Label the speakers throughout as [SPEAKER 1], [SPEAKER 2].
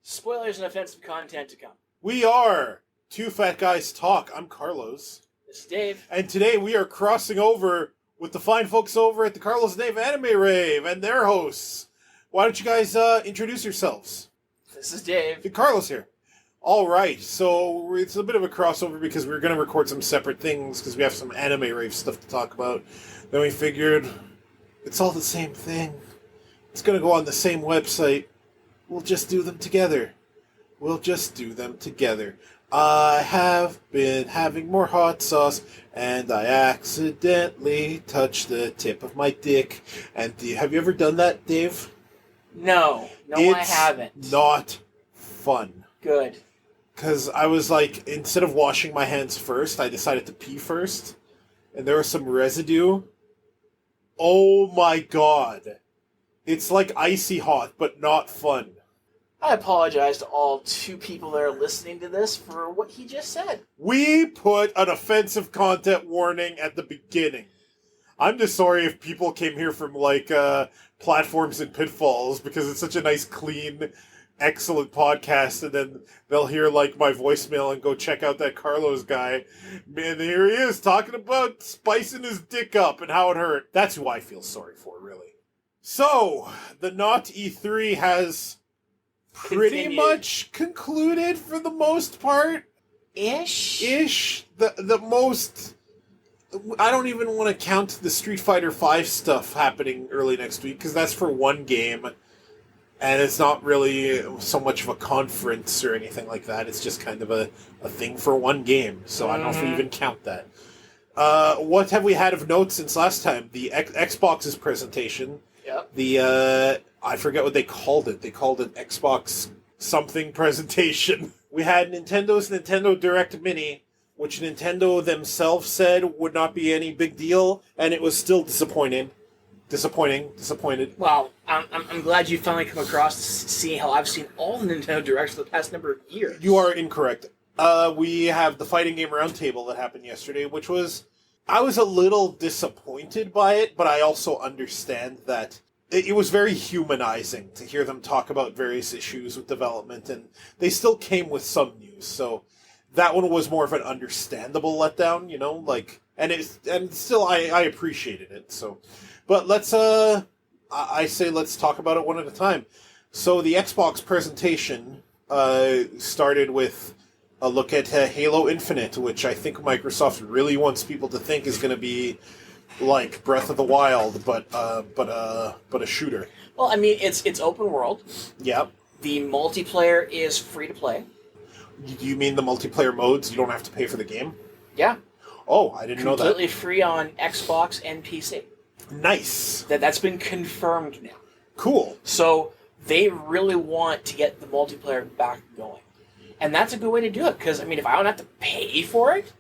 [SPEAKER 1] Spoilers and offensive content to come.
[SPEAKER 2] We are Two Fat Guys Talk. I'm Carlos.
[SPEAKER 1] This is Dave.
[SPEAKER 2] And today we are crossing over with the fine folks over at the Carlos and Dave Anime Rave and their hosts. Why don't you guys introduce yourselves?
[SPEAKER 1] This is Dave.
[SPEAKER 2] Carlos here. All right, so it's a bit of a crossover because we're going to record some separate things because we have some Anime Rave stuff to talk about. Then we figured it's all the same thing. It's going to go on the same website. We'll just do them together. I have been having more hot sauce, and I accidentally touched the tip of my dick. And have you ever done that, Dave?
[SPEAKER 1] No, I haven't.
[SPEAKER 2] It's not fun.
[SPEAKER 1] Good.
[SPEAKER 2] Because I was like, instead of washing my hands first, I decided to pee first. And there was some residue. Oh my god. It's like icy hot, but not fun.
[SPEAKER 1] I apologize to all two people that are listening to this for what he just said.
[SPEAKER 2] We put an offensive content warning at the beginning. I'm just sorry if people came here from, platforms and pitfalls, because it's such a nice, clean, excellent podcast, and then they'll hear, my voicemail and go check out that Carlos guy. Man, here he is, talking about spicing his dick up and how it hurt. That's who I feel sorry for, really. So, the Not E3 has pretty much concluded for the most part. Ish. The most... I don't even want to count the Street Fighter V stuff happening early next week, because that's for one game, and it's not really so much of a conference or anything like that. It's just kind of a thing for one game, so I don't know if we even count that. What have we had of note since last time? The Xbox's presentation.
[SPEAKER 1] Yep.
[SPEAKER 2] The, I forget what they called it. They called it Xbox something presentation. We had Nintendo's Nintendo Direct Mini, which Nintendo themselves said would not be any big deal, and it was still disappointed.
[SPEAKER 1] Well, I'm glad you finally come across to see how I've seen all the Nintendo Directs for the past number of years.
[SPEAKER 2] You are incorrect. We have the Fighting Game Roundtable that happened yesterday, which was... I was a little disappointed by it, but I also understand that it was very humanizing to hear them talk about various issues with development, and they still came with some news, so that one was more of an understandable letdown, and still I appreciated it, so. But let's talk about it one at a time. So the Xbox presentation started with a look at Halo Infinite, which I think Microsoft really wants people to think is going to be like Breath of the Wild, but a shooter.
[SPEAKER 1] Well, I mean, it's open world.
[SPEAKER 2] Yep.
[SPEAKER 1] The multiplayer is free to play.
[SPEAKER 2] You mean the multiplayer modes? You don't have to pay for the game?
[SPEAKER 1] Yeah.
[SPEAKER 2] Oh, I didn't know that.
[SPEAKER 1] Completely free on Xbox and PC.
[SPEAKER 2] Nice.
[SPEAKER 1] That's been confirmed now.
[SPEAKER 2] Cool.
[SPEAKER 1] So they really want to get the multiplayer back going. And that's a good way to do it, because, if I don't have to pay for it,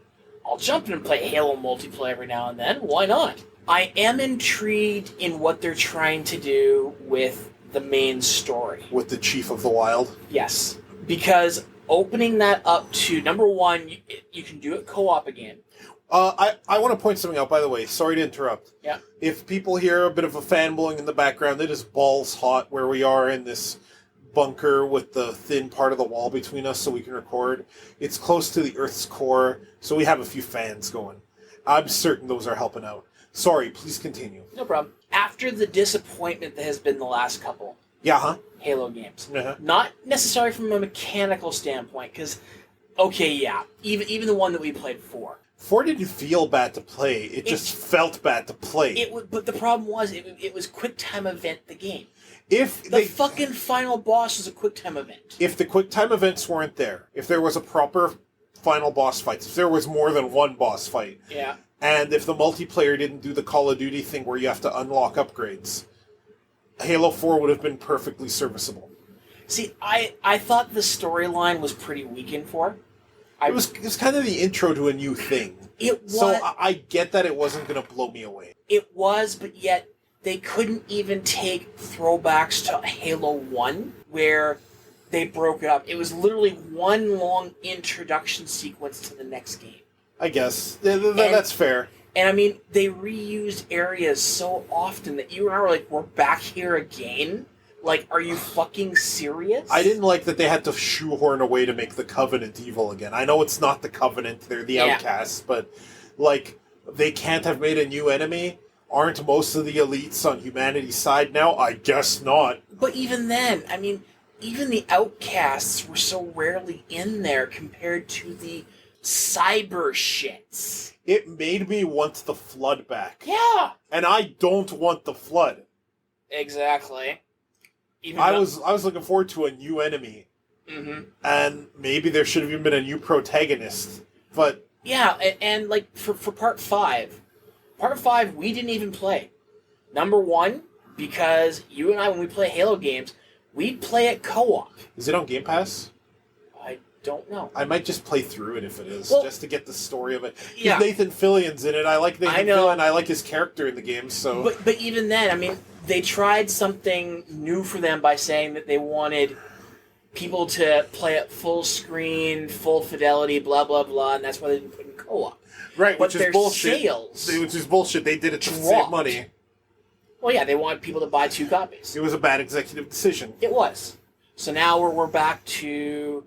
[SPEAKER 1] I'll jump in and play Halo multiplayer every now and then. Why not? I am intrigued in what they're trying to do with the main story.
[SPEAKER 2] With the Chief of the Wild?
[SPEAKER 1] Yes. Because opening that up to, number one, you can do it co-op again.
[SPEAKER 2] I want to point something out, by the way. Sorry to interrupt.
[SPEAKER 1] Yeah.
[SPEAKER 2] If people hear a bit of a fan blowing in the background, it is balls hot where we are in this bunker with the thin part of the wall between us so we can record. It's close to the Earth's core, so we have a few fans going. I'm certain those are helping out. Sorry, please continue.
[SPEAKER 1] No problem. After the disappointment that has been the last couple Halo games, not necessarily from a mechanical standpoint, because, even the one that we played 4.
[SPEAKER 2] 4 didn't feel bad to play. It just felt bad to play.
[SPEAKER 1] But the problem was, it was QuickTime event the game.
[SPEAKER 2] If
[SPEAKER 1] the fucking final boss was a QuickTime event.
[SPEAKER 2] If the QuickTime events weren't there, if there was a proper final boss fight, if there was more than one boss fight, and if the multiplayer didn't do the Call of Duty thing where you have to unlock upgrades, Halo 4 would have been perfectly serviceable.
[SPEAKER 1] See, I thought the storyline was pretty weak in 4.
[SPEAKER 2] It was kind of the intro to a new thing.
[SPEAKER 1] It was.
[SPEAKER 2] So I get that it wasn't going to blow me away.
[SPEAKER 1] It was, but yet they couldn't even take throwbacks to Halo 1, where they broke it up. It was literally one long introduction sequence to the next game.
[SPEAKER 2] I guess. That's fair.
[SPEAKER 1] And I mean, they reused areas so often that you and I were like, we're back here again? Like, are you fucking serious?
[SPEAKER 2] I didn't like that they had to shoehorn a way to make the Covenant evil again. I know it's not the Covenant, they're the outcasts, but, like, they can't have made a new enemy? Aren't most of the elites on humanity's side now? I guess not.
[SPEAKER 1] But even then, I mean, even the outcasts were so rarely in there compared to the cyber shits.
[SPEAKER 2] It made me want the Flood back.
[SPEAKER 1] Yeah!
[SPEAKER 2] And I don't want the Flood.
[SPEAKER 1] Exactly.
[SPEAKER 2] I was looking forward to a new enemy.
[SPEAKER 1] Mm-hmm.
[SPEAKER 2] And maybe there should have even been a new protagonist. But...
[SPEAKER 1] Yeah, and like, for Part 5... Part 5, we didn't even play. Number one, because you and I, when we play Halo games, we'd play it co-op.
[SPEAKER 2] Is it on Game Pass?
[SPEAKER 1] I don't know.
[SPEAKER 2] I might just play through it if it is,
[SPEAKER 1] well,
[SPEAKER 2] just to get the story of it.
[SPEAKER 1] Yeah.
[SPEAKER 2] Nathan Fillion's in it. I like Nathan Fillion. I like his character in the game, so...
[SPEAKER 1] But even then, I mean, they tried something new for them by saying that they wanted people to play it full screen, full fidelity, blah, blah, blah, and that's why they didn't put in co-op.
[SPEAKER 2] Right,
[SPEAKER 1] but
[SPEAKER 2] which is bullshit.
[SPEAKER 1] Sales
[SPEAKER 2] which is bullshit. They did it to save money.
[SPEAKER 1] Well, yeah, they wanted people to buy 2 copies.
[SPEAKER 2] It was a bad executive decision.
[SPEAKER 1] It was. So now we're back to...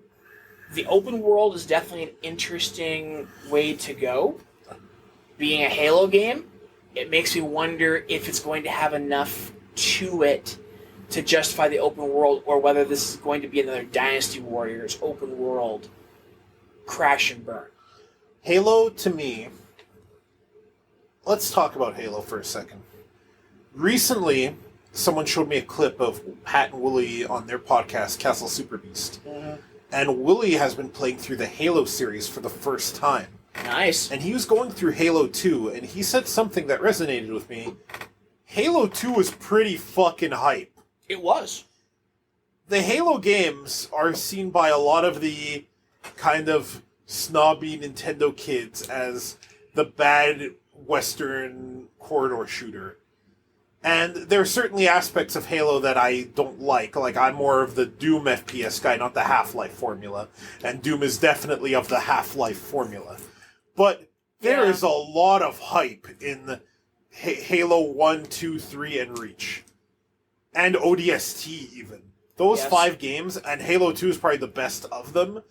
[SPEAKER 1] The open world is definitely an interesting way to go. Being a Halo game, it makes me wonder if it's going to have enough to it to justify the open world, or whether this is going to be another Dynasty Warriors open world crash and burn.
[SPEAKER 2] Halo, to me... Let's talk about Halo for a second. Recently, someone showed me a clip of Pat and Wooly on their podcast, Castle Super Beast. Mm-hmm. And Wooly has been playing through the Halo series for the first time.
[SPEAKER 1] Nice.
[SPEAKER 2] And he was going through Halo 2, and he said something that resonated with me. Halo 2 was pretty fucking hype.
[SPEAKER 1] It was.
[SPEAKER 2] The Halo games are seen by a lot of the kind of snobby Nintendo kids as the bad Western corridor shooter. And there are certainly aspects of Halo that I don't like. Like, I'm more of the Doom FPS guy, not the Half-Life formula. And Doom is definitely of the Half-Life formula. But there is a lot of hype in Halo 1, 2, 3, and Reach. And ODST, even. Those 5 games, and Halo 2 is probably the best of them,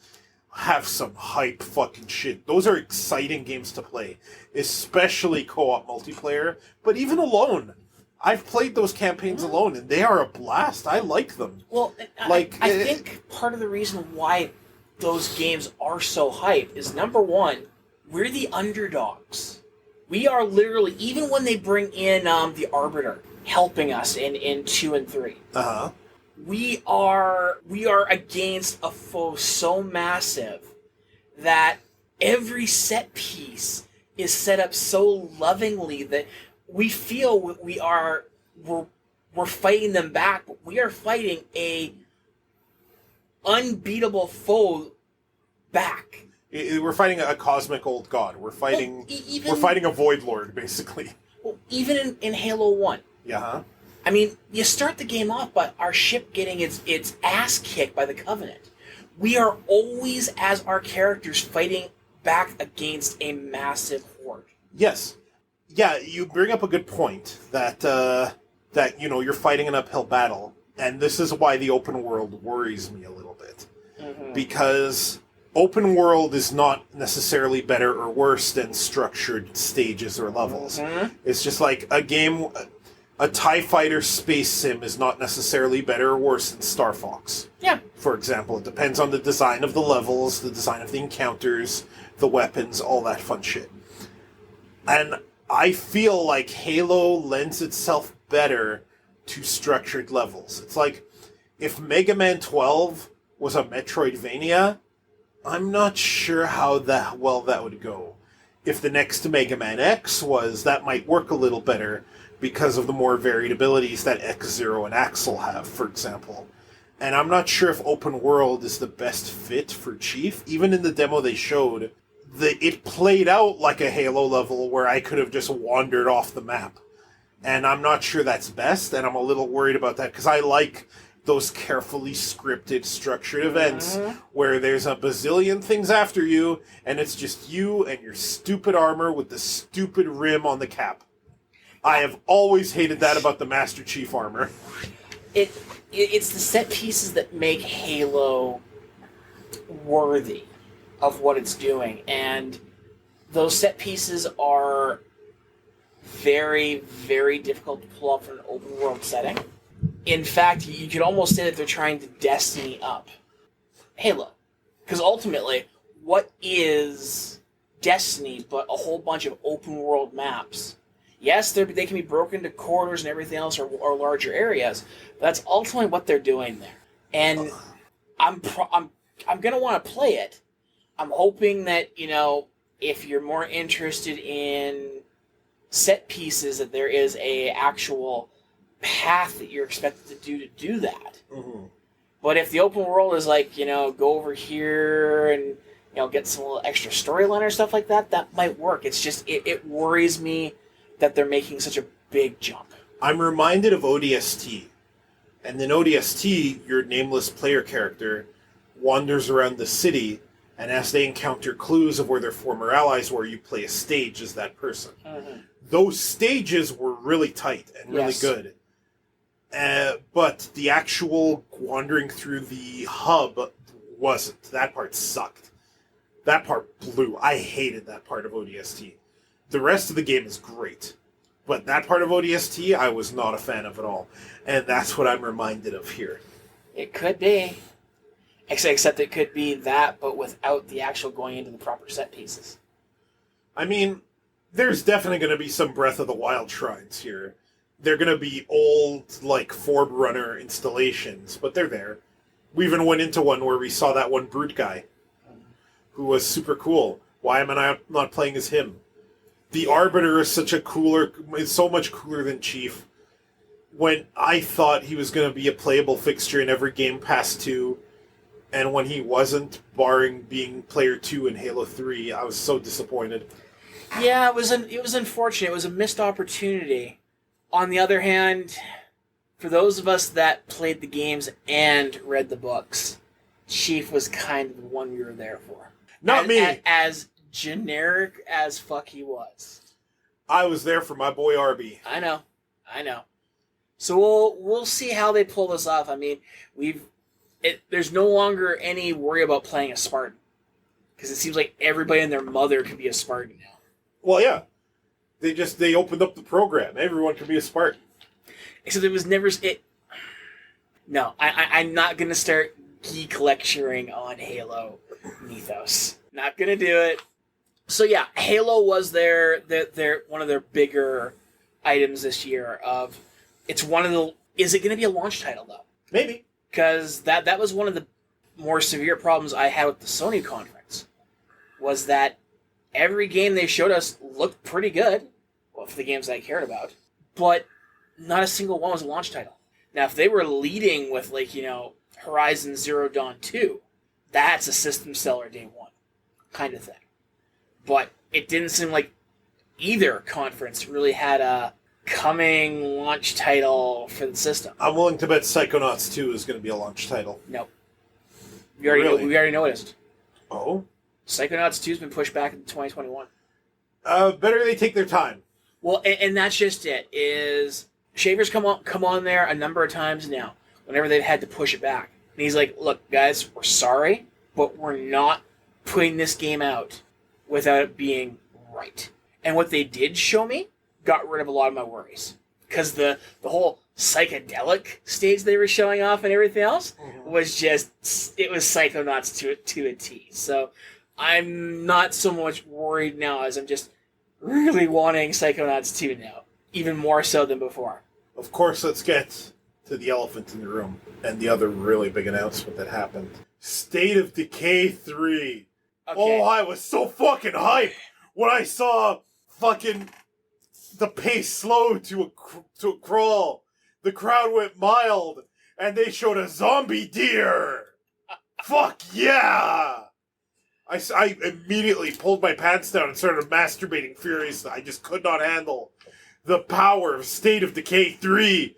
[SPEAKER 2] have some hype fucking shit. Those are exciting games to play. Especially co-op multiplayer, but even alone. I've played those campaigns alone, and they are a blast. I like them.
[SPEAKER 1] Well, I think part of the reason why those games are so hype is, number one, we're the underdogs. We are literally, even when they bring in the Arbiter helping us in 2 and 3.
[SPEAKER 2] Uh-huh.
[SPEAKER 1] We are against a foe so massive that every set piece is set up so lovingly that we feel we're fighting them back, but we are fighting a unbeatable foe back.
[SPEAKER 2] We're fighting a cosmic old god. We're fighting we're fighting a Void Lord, basically.
[SPEAKER 1] Well, even in Halo 1.
[SPEAKER 2] Yeah. Huh?
[SPEAKER 1] I mean, you start the game off by our ship getting its ass kicked by the Covenant. We are always, as our characters, fighting back against a massive horde.
[SPEAKER 2] Yes. Yeah, you bring up a good point that you're fighting an uphill battle, and this is why the open world worries me a little bit. Mm-hmm. Because open world is not necessarily better or worse than structured stages or levels. Mm-hmm. It's just like a TIE Fighter space sim is not necessarily better or worse than Star Fox.
[SPEAKER 1] Yeah.
[SPEAKER 2] For example, it depends on the design of the levels, the design of the encounters, the weapons, all that fun shit. And I feel like Halo lends itself better to structured levels. It's like, if Mega Man 12 was a Metroidvania, I'm not sure how well that would go. If the next Mega Man X was, that might work a little better because of the more varied abilities that X-Zero and Axel have, for example. And I'm not sure if open world is the best fit for Chief. Even in the demo they showed, it played out like a Halo level where I could have just wandered off the map. And I'm not sure that's best, and I'm a little worried about that, because I like those carefully scripted, structured events where there's a bazillion things after you, and it's just you and your stupid armor with the stupid rim on the cap. I have always hated that about the Master Chief armor.
[SPEAKER 1] it's the set pieces that make Halo worthy of what it's doing, and those set pieces are very, very difficult to pull off in an open world setting. In fact, you could almost say that they're trying to Destiny up Halo. Because ultimately, what is Destiny but a whole bunch of open world maps? Yes, they can be broken into corridors and everything else, or larger areas, but that's ultimately what they're doing there. And I'm going to want to play it. I'm hoping that, if you're more interested in set pieces, that there is a actual path that you're expected to do that. Mm-hmm. But if the open world is like, go over here and, get some little extra storyline or stuff like that, that might work. It's just, it worries me that they're making such a big jump.
[SPEAKER 2] I'm reminded of ODST. And in ODST, your nameless player character wanders around the city, and as they encounter clues of where their former allies were, you play a stage as that person. Mm-hmm. Those stages were really tight and really good. But the actual wandering through the hub wasn't. That part sucked. That part blew. I hated that part of ODST. The rest of the game is great. But that part of ODST, I was not a fan of at all. And that's what I'm reminded of here.
[SPEAKER 1] It could be. Except it could be that, but without the actual going into the proper set pieces.
[SPEAKER 2] I mean, there's definitely going to be some Breath of the Wild shrines here. They're going to be old, Forerunner installations, but they're there. We even went into one where we saw that one brute guy, who was super cool. Why am I not playing as him? The Arbiter is so much cooler than Chief. When I thought he was going to be a playable fixture in every game past 2, and when he wasn't, barring being player 2 in Halo 3, I was so disappointed.
[SPEAKER 1] Yeah, it was unfortunate. It was a missed opportunity. On the other hand, for those of us that played the games and read the books, Chief was kind of the one we were there for.
[SPEAKER 2] Not me!
[SPEAKER 1] As generic as fuck he was.
[SPEAKER 2] I was there for my boy Arby.
[SPEAKER 1] I know. So we'll see how they pull this off. I mean, there's no longer any worry about playing a Spartan. Because it seems like everybody and their mother could be a Spartan now.
[SPEAKER 2] Well, yeah. They opened up the program. Everyone can be a Spartan.
[SPEAKER 1] Except it was never... No, I'm not going to start geek lecturing on Halo mythos. Not going to do it. So yeah, Halo was their one of their bigger items this year. Is it going to be a launch title, though?
[SPEAKER 2] Maybe.
[SPEAKER 1] Because that was one of the more severe problems I had with the Sony conference. Was that every game they showed us looked pretty good. Well, for the games I cared about. But not a single one was a launch title. Now, if they were leading with, Horizon Zero Dawn 2, that's a system seller day one kind of thing. But it didn't seem like either conference really had a coming launch title for the system.
[SPEAKER 2] I'm willing to bet Psychonauts 2 is going to be a launch title.
[SPEAKER 1] Nope. We already noticed.
[SPEAKER 2] Oh?
[SPEAKER 1] Psychonauts 2 has been pushed back into 2021.
[SPEAKER 2] Better they take their time.
[SPEAKER 1] Well, and that's just it. Is Shaver's come on there a number of times now, whenever they've had to push it back. And he's like, look, guys, we're sorry, but we're not putting this game out without it being right. And what they did show me got rid of a lot of my worries. Because the whole psychedelic stage they were showing off and everything else was Psychonauts to a T. So I'm not so much worried now as I'm just really wanting Psychonauts 2 now. Even more so than before.
[SPEAKER 2] Of course, let's get to the elephant in the room and the other really big announcement that happened. State of Decay 3. Okay. Oh, I was so fucking hyped when I saw fucking the pace slowed to a crawl. The crowd went mild, and they showed a zombie deer. Fuck yeah! I immediately pulled my pants down and started masturbating furiously. I just could not handle the power of State of Decay 3.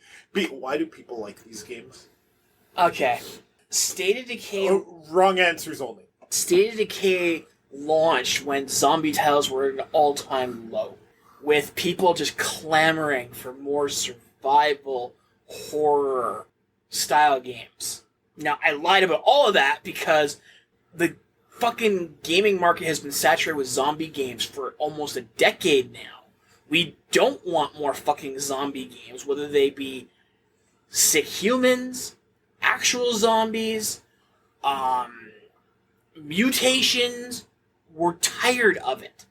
[SPEAKER 2] Why do people like these games?
[SPEAKER 1] Okay. State of Decay...
[SPEAKER 2] wrong answers only.
[SPEAKER 1] State of Decay launched when zombie titles were at an all-time low, with people just clamoring for more survival horror style games. Now, I lied about all of that because the fucking gaming market has been saturated with zombie games for almost a decade now. We don't want more fucking zombie games, whether they be sick humans, actual zombies, mutations. We're tired of it.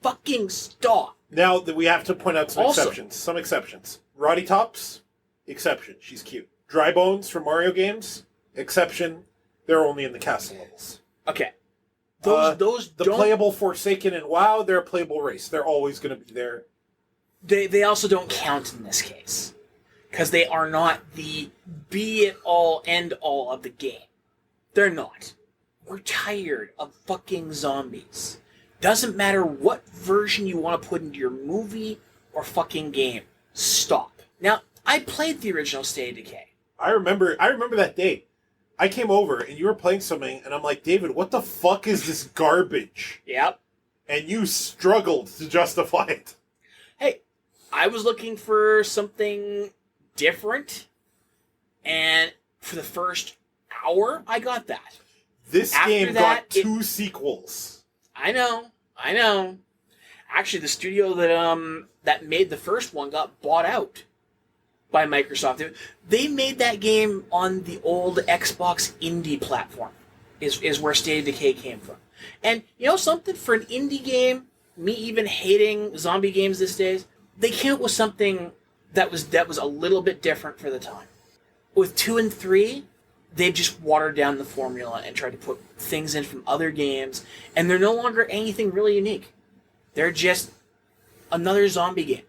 [SPEAKER 1] Fucking stop.
[SPEAKER 2] Now that we have to point out some
[SPEAKER 1] Also-
[SPEAKER 2] exceptions. Some exceptions. Roddy Tops, exception. She's cute. Dry Bones from Mario games, exception. They're only in the castle levels.
[SPEAKER 1] Okay. Those
[SPEAKER 2] The
[SPEAKER 1] don't...
[SPEAKER 2] playable Forsaken and WoW, they're a playable race. They're always going to be there.
[SPEAKER 1] They also don't count in this case. Because they are not the be-it-all, end-all of the game. They're not. We're tired of fucking zombies. Doesn't matter what version you want to put into your movie or fucking game. Stop. Now, I played the original State of Decay.
[SPEAKER 2] I remember that day. I came over and you were playing something and I'm like, David, what the fuck is this garbage?
[SPEAKER 1] Yep.
[SPEAKER 2] And you struggled to justify it.
[SPEAKER 1] Hey, I was looking for something different, and for the first hour, I got that.
[SPEAKER 2] This
[SPEAKER 1] After
[SPEAKER 2] game
[SPEAKER 1] that,
[SPEAKER 2] got 2 sequels.
[SPEAKER 1] I know. Actually, the studio that made the first one got bought out by Microsoft. They made that game on the old Xbox indie platform, is where State of Decay came from. And you know something? For an indie game, me even hating zombie games these days, they came up with something that was a little bit different for the time. With 2 and 3, they just watered down the formula and tried to put things in from other games, and they're no longer anything really unique. They're just another zombie game.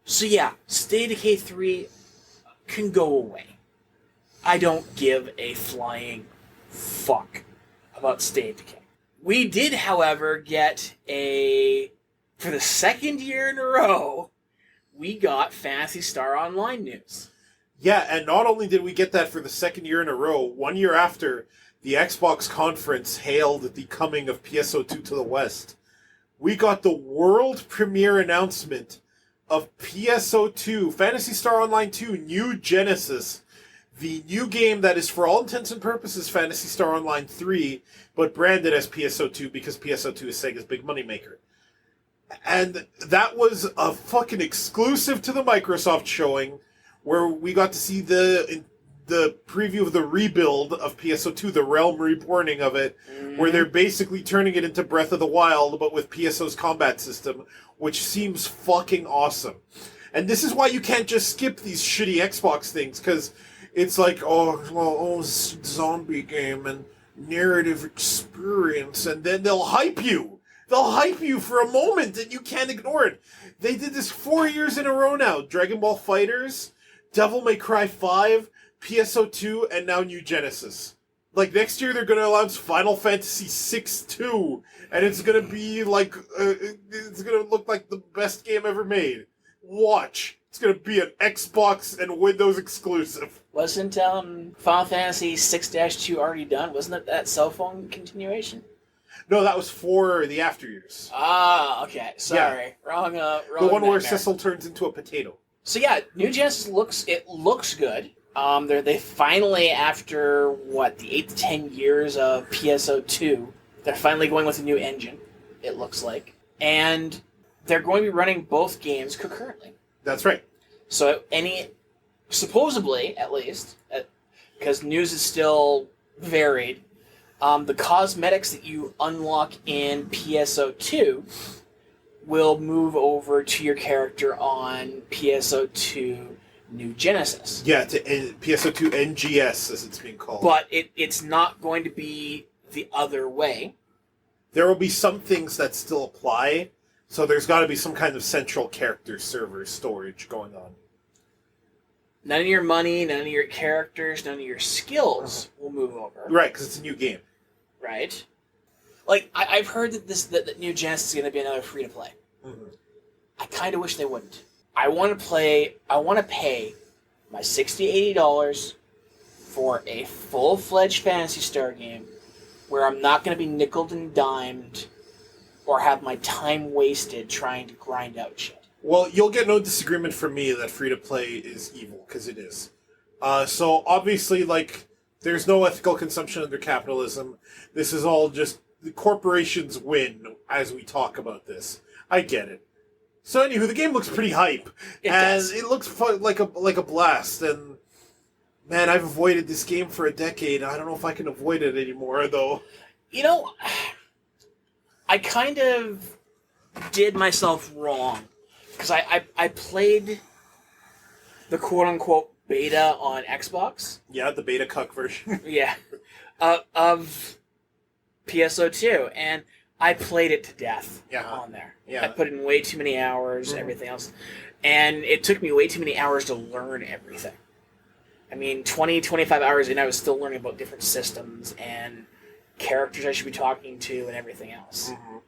[SPEAKER 1] So yeah, State of Decay 3 can go away. I don't give a flying fuck about State of Decay. We did, however, get for the second year in a row, we got Phantasy Star Online news.
[SPEAKER 2] Yeah, and not only did we get that for the second year in a row, 1 year after the Xbox conference hailed the coming of PSO2 to the West, we got the world premiere announcement of PSO2, Phantasy Star Online 2, New Genesis, the new game that is for all intents and purposes Phantasy Star Online 3, but branded as PSO2 because PSO2 is Sega's big moneymaker. And that was a fucking exclusive to the Microsoft showing, where we got to see the preview of the rebuild of PSO2, the Realm Reborning of it, where they're basically turning it into Breath of the Wild, but with PSO's combat system, which seems fucking awesome. And this is why you can't just skip these shitty Xbox things, because it's like, zombie game and narrative experience, and then they'll hype you. They'll hype you for a moment, and you can't ignore it. They did this 4 years in a row now. Dragon Ball FighterZ, Devil May Cry 5, PSO2, and now New Genesis. Like, next year they're going to announce Final Fantasy 6-2, and it's going to be like, it's going to look like the best game ever made. Watch. It's going to be an Xbox and Windows exclusive.
[SPEAKER 1] Wasn't Final Fantasy 6-2 already done? Wasn't it that cell phone continuation?
[SPEAKER 2] No, that was for the after years.
[SPEAKER 1] Ah, okay. Sorry. Yeah. Wrong
[SPEAKER 2] the one
[SPEAKER 1] nightmare.
[SPEAKER 2] where Cecil turns into a potato.
[SPEAKER 1] So yeah, New Genesis looks good. They finally, after the 8 to 10 years of PSO2, they're finally going with a new engine. It looks like, and they're going to be running both games concurrently.
[SPEAKER 2] That's right.
[SPEAKER 1] So supposedly at least, because news is still varied, the cosmetics that you unlock in PSO2 will move over to your character on PSO2 New Genesis.
[SPEAKER 2] Yeah, to PSO2 NGS, as it's being called.
[SPEAKER 1] But it's not going to be the other way.
[SPEAKER 2] There will be some things that still apply, so there's got to be some kind of central character server storage going on.
[SPEAKER 1] None of your money, none of your characters, none of your skills will move over.
[SPEAKER 2] Right, because it's a new game.
[SPEAKER 1] Right? Like, I've heard that New Genesis is going to be another free-to-play.
[SPEAKER 2] Mm-hmm.
[SPEAKER 1] I kind of wish they wouldn't. I want to pay my $60, $80 for a full-fledged Phantasy Star game where I'm not going to be nickeled and dimed or have my time wasted trying to grind out shit.
[SPEAKER 2] Well, you'll get no disagreement from me that free-to-play is evil, because it is. So obviously, like, there's no ethical consumption under capitalism. This is all just the corporations win as we talk about this. I get it. So anywho, the game looks pretty hype.
[SPEAKER 1] It does.
[SPEAKER 2] It looks like a blast. And man, I've avoided this game for a decade. I don't know if I can avoid it anymore, though.
[SPEAKER 1] You know, I kind of did myself wrong. Because I played the quote-unquote beta on Xbox.
[SPEAKER 2] Yeah, the beta cuck version.
[SPEAKER 1] Yeah. Of PSO2. And I played it to death on there.
[SPEAKER 2] Yeah.
[SPEAKER 1] I put in way too many hours, everything else. And it took me way too many hours to learn everything. I mean, 20, 25 hours in, I was still learning about different systems and characters I should be talking to and everything else.
[SPEAKER 2] Mm-hmm.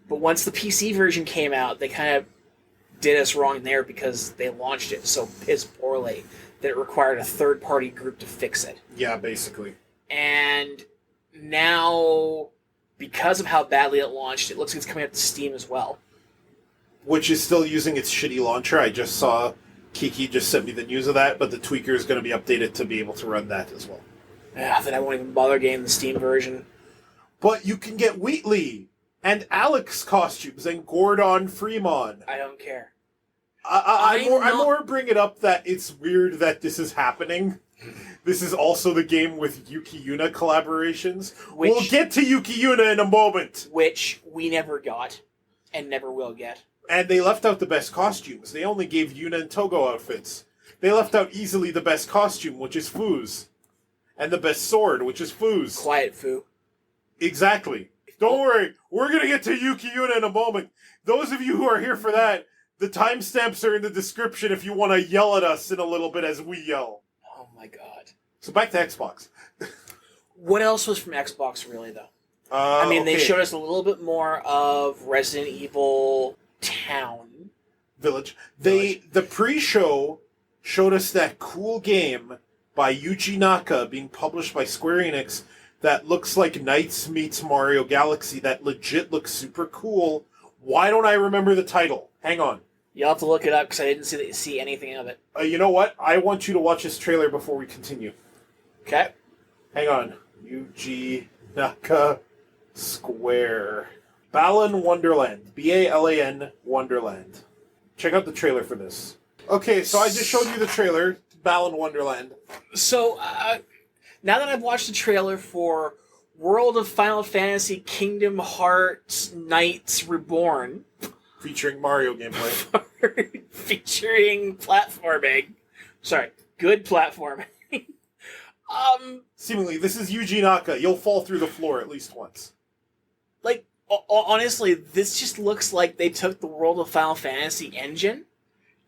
[SPEAKER 1] But once the PC version came out, they kind of did us wrong there because they launched it so piss poorly that it required a third-party group to fix it.
[SPEAKER 2] Yeah, basically.
[SPEAKER 1] And now, because of how badly it launched, it looks like it's coming up to Steam as well.
[SPEAKER 2] Which is still using its shitty launcher. I just saw Kiki just sent me the news of that, but the tweaker is going to be updated to be able to run that as well.
[SPEAKER 1] Yeah, then I won't even bother getting the Steam version.
[SPEAKER 2] But you can get Wheatley and Alex costumes and Gordon Freeman.
[SPEAKER 1] I don't care.
[SPEAKER 2] I more bring it up that it's weird that this is happening. This is also the game with Yuki Yuna collaborations. We'll get to Yuki Yuna in a moment.
[SPEAKER 1] Which we never got and never will get.
[SPEAKER 2] And they left out the best costumes. They only gave Yuna and Togo outfits. They left out easily the best costume, which is Fu's. And the best sword, which is Fu's.
[SPEAKER 1] Quiet, Fu.
[SPEAKER 2] Exactly. Don't worry. We're going to get to Yuki Yuna in a moment. Those of you who are here for that, the timestamps are in the description if you want to yell at us in a little bit as we yell.
[SPEAKER 1] Oh my god.
[SPEAKER 2] So back to Xbox.
[SPEAKER 1] What else was from Xbox, really, though? I mean, they showed us a little bit more of Resident Evil Town.
[SPEAKER 2] Village. The pre-show showed us that cool game by Yuji Naka being published by Square Enix that looks like Knights meets Mario Galaxy that legit looks super cool. Why don't I remember the title? Hang on.
[SPEAKER 1] You'll have to look it up because I didn't see anything of it.
[SPEAKER 2] You know what? I want you to watch this trailer before we continue.
[SPEAKER 1] Okay.
[SPEAKER 2] Hang on. Yuji Naka Square. Balan Wonderland. Balan Wonderland. Check out the trailer for this. Okay, so I just showed you the trailer. Balan Wonderland.
[SPEAKER 1] So, now that I've watched the trailer for World of Final Fantasy Kingdom Hearts Knights Reborn...
[SPEAKER 2] Featuring Mario gameplay.
[SPEAKER 1] Featuring platforming. Sorry, good platforming.
[SPEAKER 2] Seemingly, this is Yuji Naka. You'll fall through the floor at least once.
[SPEAKER 1] Like, honestly, this just looks like they took the World of Final Fantasy engine,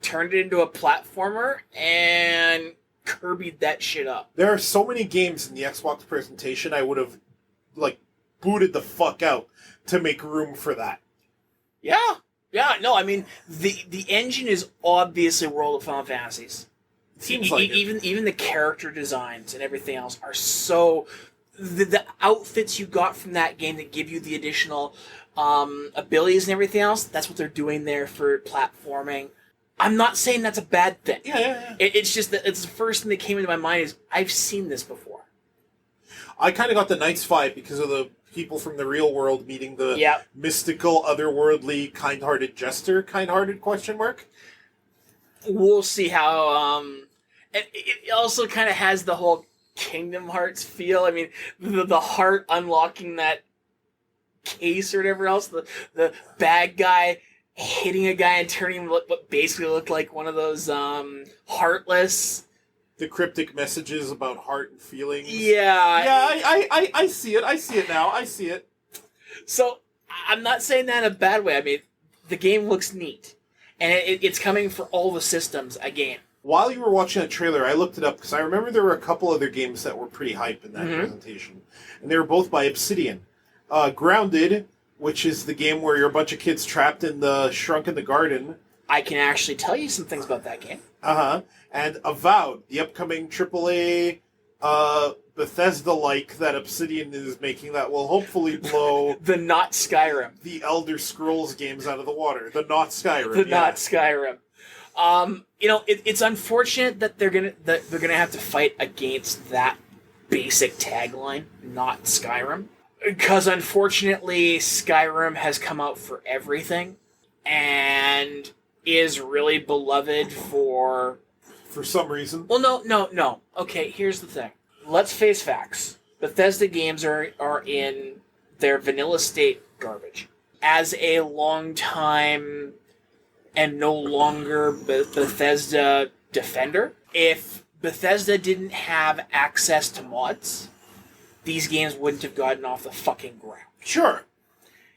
[SPEAKER 1] turned it into a platformer, and Kirby'd that shit up.
[SPEAKER 2] There are so many games in the Xbox presentation I would have, booted the fuck out to make room for that.
[SPEAKER 1] Yeah. Yeah, no, I mean, the engine is obviously World of Final Fantasies.
[SPEAKER 2] Seems like
[SPEAKER 1] even the character designs and everything else are so... The outfits you got from that game that give you the additional abilities and everything else, that's what they're doing there for platforming. I'm not saying that's a bad thing.
[SPEAKER 2] Yeah.
[SPEAKER 1] It's just that it's the first thing that came into my mind is, I've seen this before.
[SPEAKER 2] I kind of got the Knights vibe because of the people from the real world meeting the mystical, otherworldly, kind-hearted jester. Kind-hearted, question mark?
[SPEAKER 1] We'll see how... And it also kind of has the whole Kingdom Hearts feel. I mean, the heart unlocking that case or whatever else. The bad guy hitting a guy and turning him what basically looked like one of those heartless...
[SPEAKER 2] The cryptic messages about heart and feelings.
[SPEAKER 1] Yeah.
[SPEAKER 2] Yeah, I see it. I see it now. I see it.
[SPEAKER 1] So, I'm not saying that in a bad way. I mean, the game looks neat. And it's coming for all the systems again.
[SPEAKER 2] While you were watching that trailer, I looked it up because I remember there were a couple other games that were pretty hype in that presentation. And they were both by Obsidian. Grounded, which is the game where you're a bunch of kids trapped in the Shrunk in the Garden.
[SPEAKER 1] I can actually tell you some things about that game.
[SPEAKER 2] Uh-huh. And Avowed, the upcoming AAA Bethesda-like that Obsidian is making that will hopefully blow...
[SPEAKER 1] The not Skyrim.
[SPEAKER 2] The Elder Scrolls games out of the water. The not Skyrim.
[SPEAKER 1] Not Skyrim. It's unfortunate that they're gonna have to fight against that basic tagline, not Skyrim, because unfortunately Skyrim has come out for everything and is really beloved for
[SPEAKER 2] some reason.
[SPEAKER 1] Well, no. Okay, here's the thing. Let's face facts. Bethesda games are in their vanilla state garbage. As a long time and no longer Bethesda defender, if Bethesda didn't have access to mods, these games wouldn't have gotten off the fucking ground.
[SPEAKER 2] Sure.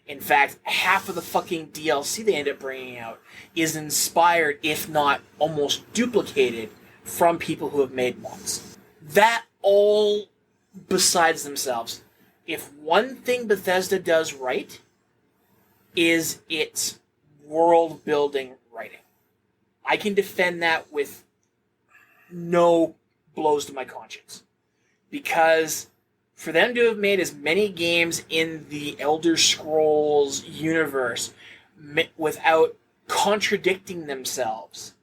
[SPEAKER 1] In fact, half of the fucking DLC they end up bringing out is inspired, if not almost duplicated, from people who have made mods. That all besides themselves. If one thing Bethesda does right is its world-building writing. I can defend that with no blows to my conscience. Because for them to have made as many games in the Elder Scrolls universe without contradicting themselves,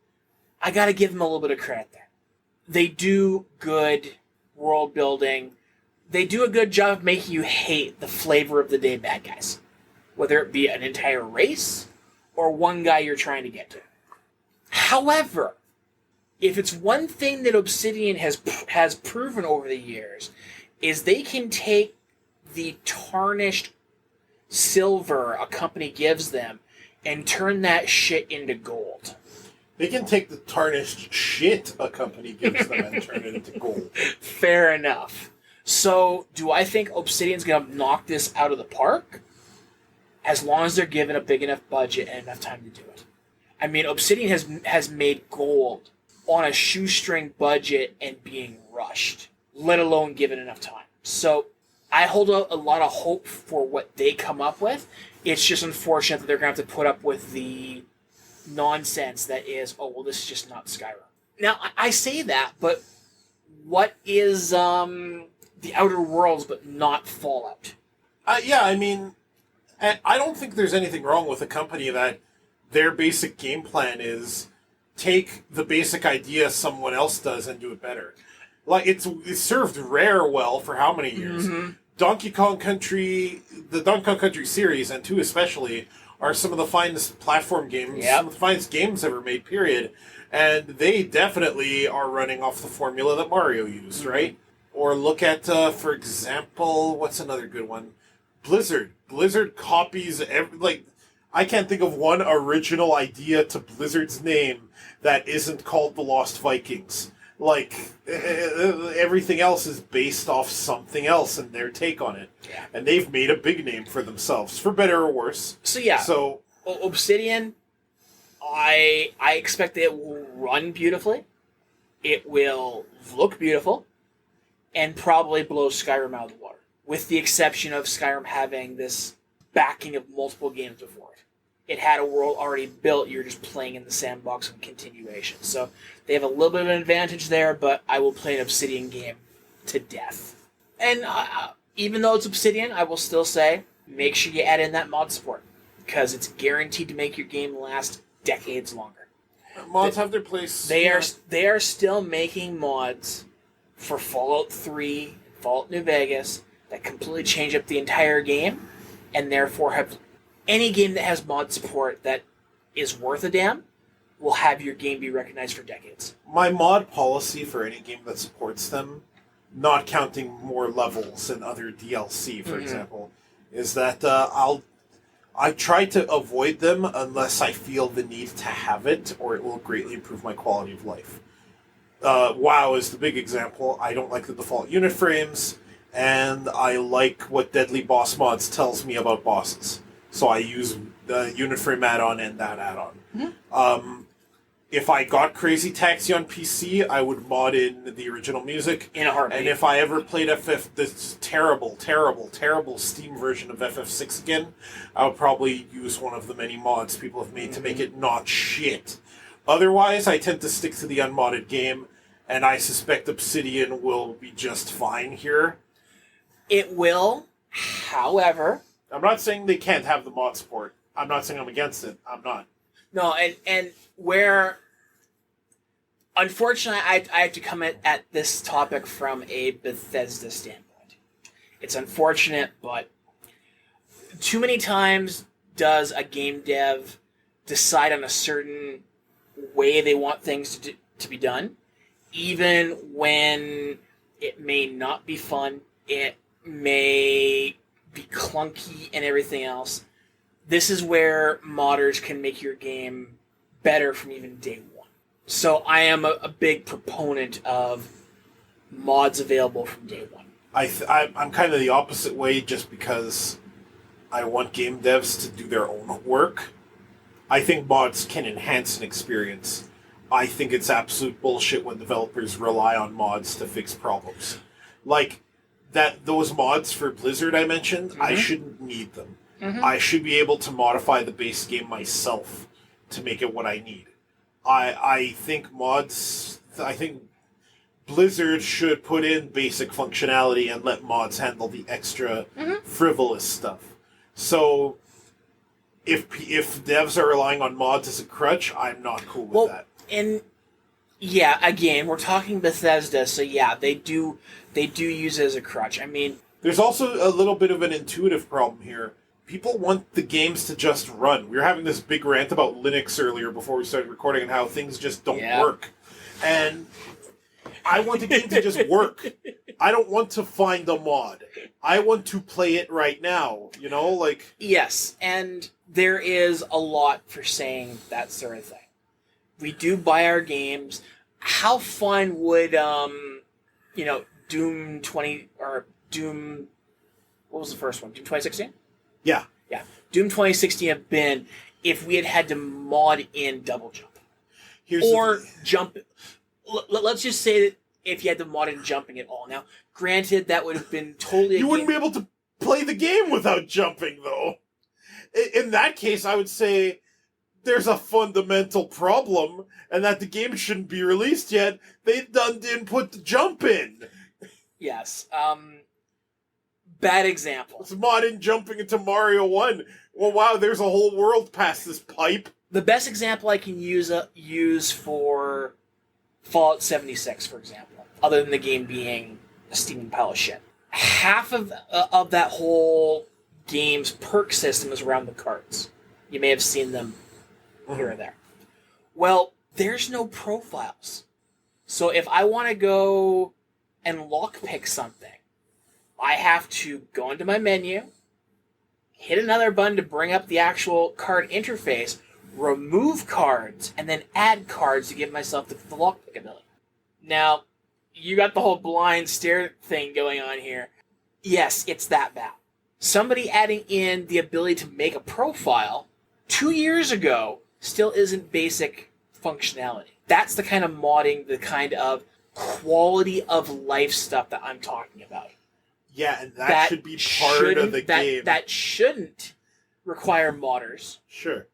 [SPEAKER 1] I gotta give them a little bit of credit there. They do good world building. They do a good job of making you hate the flavor of the day bad guys. Whether it be an entire race or one guy you're trying to get to. However, if it's one thing that Obsidian has proven over the years, is they can take the tarnished silver a company gives them and turn that shit into gold.
[SPEAKER 2] They can take the tarnished shit a company gives them and turn it into gold.
[SPEAKER 1] Fair enough. So, do I think Obsidian's going to knock this out of the park? As long as they're given a big enough budget and enough time to do it. I mean, Obsidian has made gold on a shoestring budget and being rushed, let alone given enough time. So, I hold out a lot of hope for what they come up with. It's just unfortunate that they're going to have to put up with the nonsense that is, oh, well, this is just not Skyrim. Now, I say that, but what is the Outer Worlds but not Fallout?
[SPEAKER 2] Yeah, I mean, and I don't think there's anything wrong with a company that their basic game plan is take the basic idea someone else does and do it better. Like, it's served Rare well for how many years? Mm-hmm. Donkey Kong Country, the Donkey Kong Country series, and 2 especially, are some of the finest platform games, some of the finest games ever made, period. And they definitely are running off the formula that Mario used, right? Or look at, for example, what's another good one? Blizzard. Blizzard copies, I can't think of one original idea to Blizzard's name that isn't called The Lost Vikings. Like, everything else is based off something else and their take on it. Yeah. And they've made a big name for themselves, for better or worse.
[SPEAKER 1] So Obsidian, I expect that it will run beautifully. It will look beautiful. And probably blow Skyrim out of the water. With the exception of Skyrim having this backing of multiple games before it. It had a world already built, you're just playing in the sandbox of continuation. So they have a little bit of an advantage there, but I will play an Obsidian game to death. And even though it's Obsidian, I will still say, make sure you add in that mod support. Because it's guaranteed to make your game last decades longer.
[SPEAKER 2] Mods have their place.
[SPEAKER 1] They are still making mods for Fallout 3 and Fallout New Vegas that completely change up the entire game, and therefore have any game that has mod support that is worth a damn will have your game be recognized for decades.
[SPEAKER 2] My mod policy for any game that supports them, not counting more levels and other DLC, for example, is that I try to avoid them unless I feel the need to have it, or it will greatly improve my quality of life. WoW is the big example. I don't like the default unit frames, and I like what Deadly Boss Mods tells me about bosses. So I use the unit frame add-on and that add-on. Mm-hmm. If I got Crazy Taxi on PC, I would mod in the original music.
[SPEAKER 1] In a heartbeat.
[SPEAKER 2] And if I ever played this terrible, terrible, terrible Steam version of FF6 again, I would probably use one of the many mods people have made to make it not shit. Otherwise, I tend to stick to the unmodded game, and I suspect Obsidian will be just fine here.
[SPEAKER 1] It will, however...
[SPEAKER 2] I'm not saying they can't have the mod support. I'm not saying I'm against it. I'm not.
[SPEAKER 1] No, and where Unfortunately, I have to come at this topic from a Bethesda standpoint. It's unfortunate, but too many times does a game dev decide on a certain way they want things to be done, even when it may not be fun, it may be clunky and everything else. This is where modders can make your game better from even day one. So I am a big proponent of mods available from day one.
[SPEAKER 2] I'm kind of the opposite way, just because I want game devs to do their own work. I think mods can enhance an experience. I think it's absolute bullshit when developers rely on mods to fix problems. Like those mods for Blizzard I mentioned, I shouldn't need them. I should be able to modify the base game myself to make it what I need. I think Blizzard should put in basic functionality and let mods handle the extra frivolous stuff. So if devs are relying on mods as a crutch, I'm not cool with that.
[SPEAKER 1] And yeah, again, we're talking Bethesda, so yeah, they do use it as a crutch. I mean,
[SPEAKER 2] there's also a little bit of an intuitive problem here. People want the games to just run. We were having this big rant about Linux earlier before we started recording and how things just don't work. And I want the game to just work. I don't want to find a mod. I want to play it right now, like...
[SPEAKER 1] Yes, and there is a lot for saying that sort of thing. We do buy our games. How fun would, Doom 20... or Doom... What was the first one? Doom 2016?
[SPEAKER 2] Yeah.
[SPEAKER 1] Yeah. Doom 2016 have been if we had to mod in double jump. Jump... Let's just say that if you had to mod in jumping at all. Now, granted, that would have been totally...
[SPEAKER 2] You wouldn't be able to play the game without jumping, though. In that case, I would say there's a fundamental problem, and that the game shouldn't be released yet. They didn't put the jump in.
[SPEAKER 1] Yes. Bad example.
[SPEAKER 2] It's mod in jumping into Mario 1. Well, wow, there's a whole world past this pipe.
[SPEAKER 1] The best example I can use for Fallout 76, for example, other than the game being a steaming pile of shit. Half of that whole game's perk system is around the cards. You may have seen them here or there. Well, there's no profiles. So if I want to go and lockpick something, I have to go into my menu, hit another button to bring up the actual card interface, remove cards, and then add cards to give myself the lockpick ability. Now, you got the whole blind stare thing going on here. Yes, it's that bad. Somebody adding in the ability to make a profile 2 years ago still isn't basic functionality. That's the kind of modding, the kind of quality of life stuff that I'm talking about.
[SPEAKER 2] Yeah, and that should be part of the game.
[SPEAKER 1] That shouldn't require modders.
[SPEAKER 2] Sure.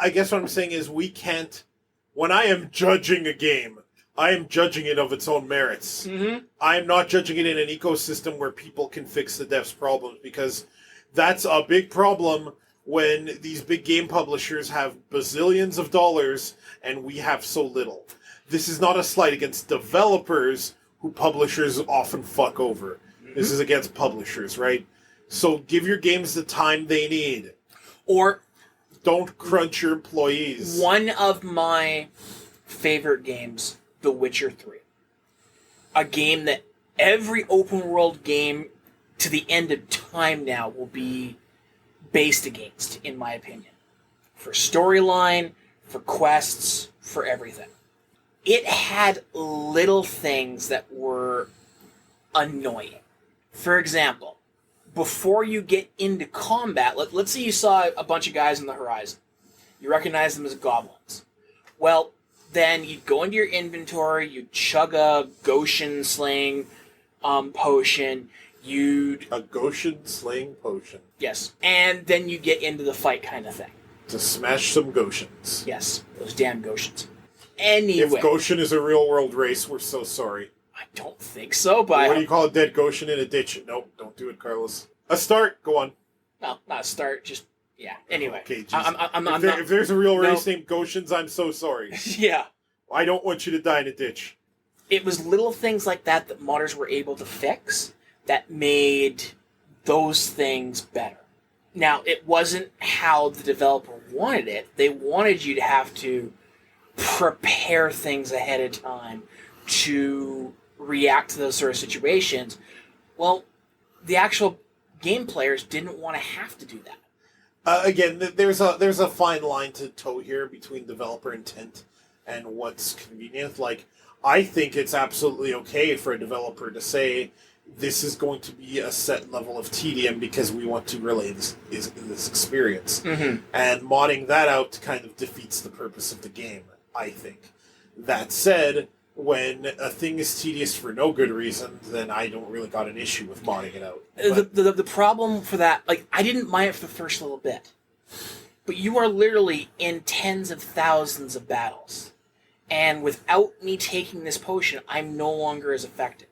[SPEAKER 2] I guess what I'm saying is we can't... When I am judging a game, I am judging it of its own merits. I am not judging it in an ecosystem where people can fix the devs' problems, because that's a big problem when these big game publishers have bazillions of dollars and we have so little. This is not a slight against developers who publishers often fuck over. This is against publishers, right? So give your games the time they need.
[SPEAKER 1] Or
[SPEAKER 2] don't crunch your employees.
[SPEAKER 1] One of my favorite games, The Witcher 3. A game that every open world game to the end of time now will be based against, in my opinion. For storyline, for quests, for everything. It had little things that were annoying. For example, before you get into combat, let's say you saw a bunch of guys on the horizon. You recognize them as goblins. Well, then you'd go into your inventory, you'd chug a Goshen slaying potion,
[SPEAKER 2] A Goshen slaying potion.
[SPEAKER 1] Yes. And then you get into the fight kind of thing.
[SPEAKER 2] To smash some Goshens.
[SPEAKER 1] Yes, those damn Goshens. Anyway.
[SPEAKER 2] If Goshen is a real world race, we're so sorry.
[SPEAKER 1] I don't think so, but...
[SPEAKER 2] What do you call a dead Goshen in a ditch? Nope, don't do it, Carlos. A start, go on.
[SPEAKER 1] No, not a start, just... Yeah, anyway.
[SPEAKER 2] Okay,
[SPEAKER 1] if
[SPEAKER 2] there's a real race named Goshens, I'm so sorry.
[SPEAKER 1] Yeah.
[SPEAKER 2] I don't want you to die in a ditch.
[SPEAKER 1] It was little things like that that modders were able to fix that made those things better. Now, it wasn't how the developer wanted it. They wanted you to have to prepare things ahead of time to react to those sort of situations. Well, the actual game players didn't want to have to do that.
[SPEAKER 2] Again, there's a fine line to toe here between developer intent and what's convenient. Like, I think it's absolutely okay for a developer to say, this is going to be a set level of tedium because we want to relay this experience.
[SPEAKER 1] Mm-hmm.
[SPEAKER 2] And modding that out kind of defeats the purpose of the game, I think. That said, when a thing is tedious for no good reason, then I don't really got an issue with modding it out.
[SPEAKER 1] The problem for that, like, I didn't mind it for the first little bit. But you are literally in tens of thousands of battles. And without me taking this potion, I'm no longer as effective.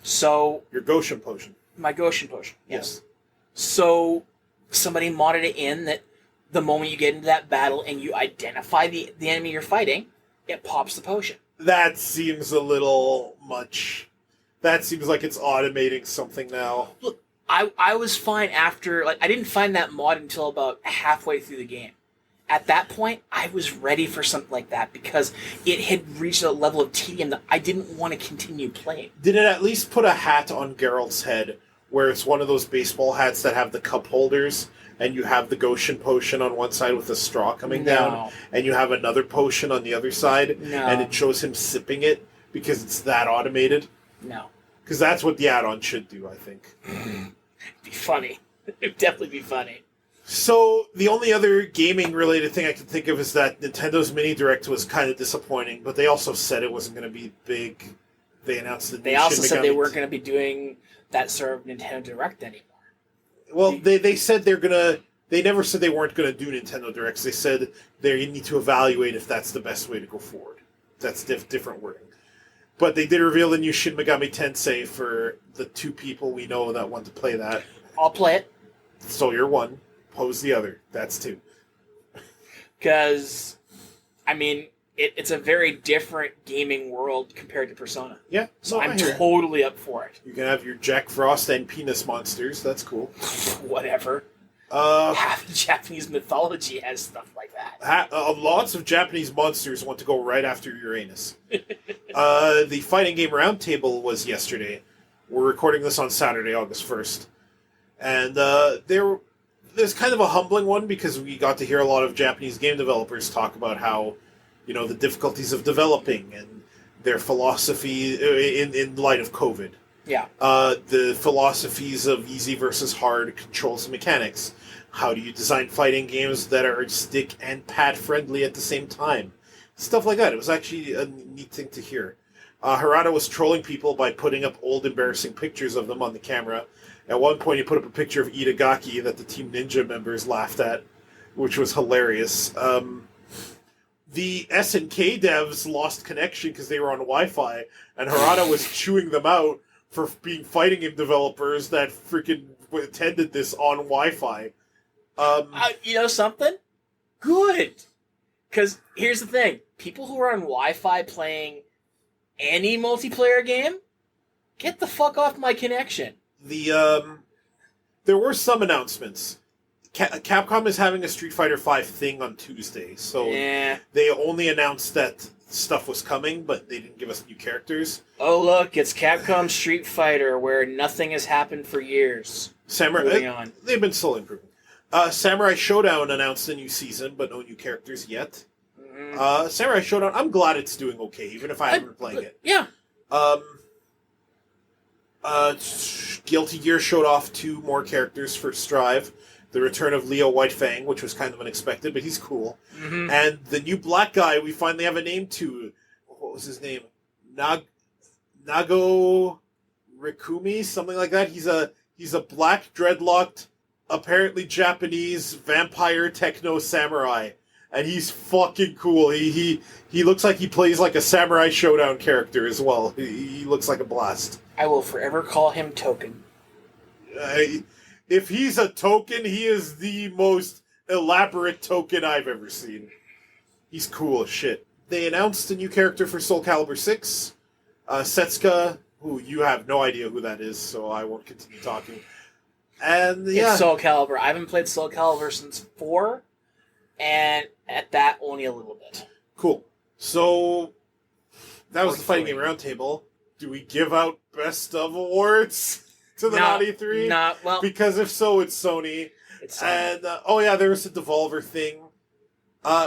[SPEAKER 1] So...
[SPEAKER 2] Your Goshen potion.
[SPEAKER 1] My Goshen potion, yes. So, somebody modded it in that the moment you get into that battle and you identify the enemy you're fighting, it pops the potion.
[SPEAKER 2] That seems a little much. That seems like it's automating something now.
[SPEAKER 1] Look, I was fine after... Like, I didn't find that mod until about halfway through the game. At that point, I was ready for something like that because it had reached a level of tedium that I didn't want to continue playing.
[SPEAKER 2] Did it at least put a hat on Geralt's head where it's one of those baseball hats that have the cup holders and you have the Goshen potion on one side with a straw coming down and you have another potion on the other side and it shows him sipping it because it's that automated?
[SPEAKER 1] No.
[SPEAKER 2] Because that's what the add-on should do, I think.
[SPEAKER 1] It'd be funny. It'd definitely be funny.
[SPEAKER 2] So, the only other gaming-related thing I can think of is that Nintendo's Mini Direct was kind of disappointing, but they also said it wasn't going to be big. They announced that
[SPEAKER 1] they also said they weren't going to be doing that sort of Nintendo Direct anymore.
[SPEAKER 2] Well, they said they're going to... They never said they weren't going to do Nintendo Directs. They said they need to evaluate if that's the best way to go forward. That's different wording. But they did reveal the new Shin Megami Tensei for the two people we know that want to play that.
[SPEAKER 1] I'll play it.
[SPEAKER 2] So you're one. Pose the other. That's two.
[SPEAKER 1] Because, I mean, it's a very different gaming world compared to Persona.
[SPEAKER 2] Yeah.
[SPEAKER 1] So I'm totally up for it.
[SPEAKER 2] You can have your Jack Frost and penis monsters. That's cool.
[SPEAKER 1] Whatever. Half Japanese mythology has stuff like that.
[SPEAKER 2] Lots of Japanese monsters want to go right after Uranus. The Fighting Game Roundtable was yesterday. We're recording this on Saturday, August 1st. And there's kind of a humbling one because we got to hear a lot of Japanese game developers talk about how, the difficulties of developing and their philosophy in light of COVID.
[SPEAKER 1] Yeah.
[SPEAKER 2] The philosophies of easy versus hard controls and mechanics. How do you design fighting games that are stick and pad friendly at the same time? Stuff like that. It was actually a neat thing to hear. Harada was trolling people by putting up old embarrassing pictures of them on the camera. At one point, he put up a picture of Itagaki that the Team Ninja members laughed at, which was hilarious. The SNK devs lost connection because they were on Wi-Fi, and Harada was chewing them out for being fighting game developers that freaking attended this on Wi-Fi.
[SPEAKER 1] You know something? Good! Because here's the thing. People who are on Wi-Fi playing any multiplayer game, get the fuck off my connection.
[SPEAKER 2] There were some announcements. Capcom is having a Street Fighter V thing on Tuesday, so they only announced that stuff was coming, but they didn't give us new characters.
[SPEAKER 1] Oh look, it's Capcom Street Fighter, where nothing has happened for years.
[SPEAKER 2] Samurai, they've been slowly improving. Samurai Showdown announced a new season, but no new characters yet. Mm-hmm. Samurai Showdown, I'm glad it's doing okay, even if I haven't been playing it.
[SPEAKER 1] Yeah.
[SPEAKER 2] Guilty Gear showed off 2 more characters for Strive. The return of Leo Whitefang, which was kind of unexpected, but he's cool. Mm-hmm. And the new black guy, we finally have a name to. What was his name? Nago Rikumi, something like that. He's a black dreadlocked, apparently Japanese vampire techno samurai, and he's fucking cool. He looks like he plays like a Samurai Showdown character as well. He looks like a blast.
[SPEAKER 1] I will forever call him Token.
[SPEAKER 2] If he's a token, he is the most elaborate token I've ever seen. He's cool as shit. they announced a new character for Soul Calibur 6. Setsuka, who you have no idea who that is, so I won't continue talking. And yeah.
[SPEAKER 1] It's Soul Calibur. I haven't played Soul Calibur since 4, and at that, only a little bit.
[SPEAKER 2] Cool. So, that was the Fighting Game Roundtable. Do we give out Best of Awards to the Naughty 3?
[SPEAKER 1] Well...
[SPEAKER 2] Because if so, it's Sony.
[SPEAKER 1] It's Sony.
[SPEAKER 2] And, there was a Devolver thing,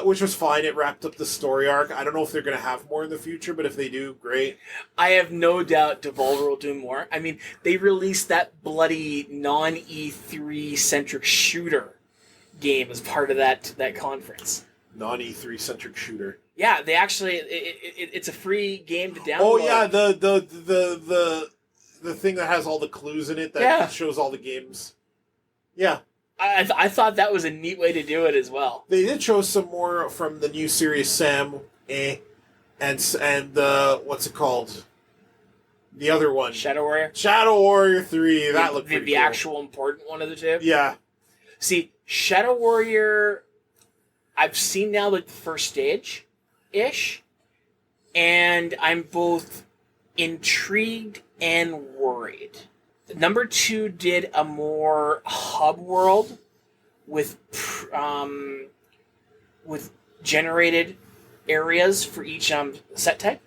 [SPEAKER 2] which was fine. It wrapped up the story arc. I don't know if they're going to have more in the future, but if they do, great.
[SPEAKER 1] I have no doubt Devolver will do more. I mean, they released that bloody non-E3-centric shooter game as part of that conference.
[SPEAKER 2] Non-E3-centric shooter.
[SPEAKER 1] Yeah, they actually... it's a free game to download.
[SPEAKER 2] Oh, yeah, the thing that has all the clues in it that shows all the games. Yeah.
[SPEAKER 1] I thought that was a neat way to do it as well.
[SPEAKER 2] They did show some more from the new Serious Sam, and what's it called? The other one.
[SPEAKER 1] Shadow Warrior?
[SPEAKER 2] Shadow Warrior 3, that looked pretty
[SPEAKER 1] the
[SPEAKER 2] cool.
[SPEAKER 1] actual important one of the two?
[SPEAKER 2] Yeah.
[SPEAKER 1] See, Shadow Warrior, I've seen now the first stage-ish, and I'm both intrigued and worried. Number 2 did a more hub world with generated areas for each set type.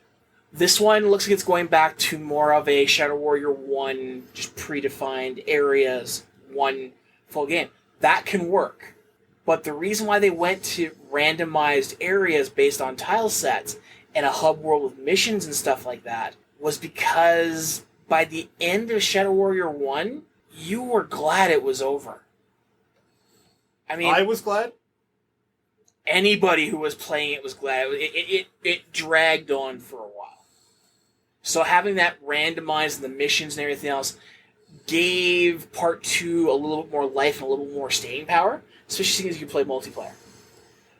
[SPEAKER 1] This one looks like it's going back to more of a Shadow Warrior 1, just predefined areas, one full game. That can work. But the reason why they went to randomized areas based on tile sets and a hub world with missions and stuff like that was because by the end of Shadow Warrior 1, you were glad it was over. I mean,
[SPEAKER 2] I was glad.
[SPEAKER 1] Anybody who was playing it was glad. It dragged on for a while. So having that randomized and the missions and everything else gave Part 2 a little bit more life and a little more staying power, especially seeing as you play multiplayer.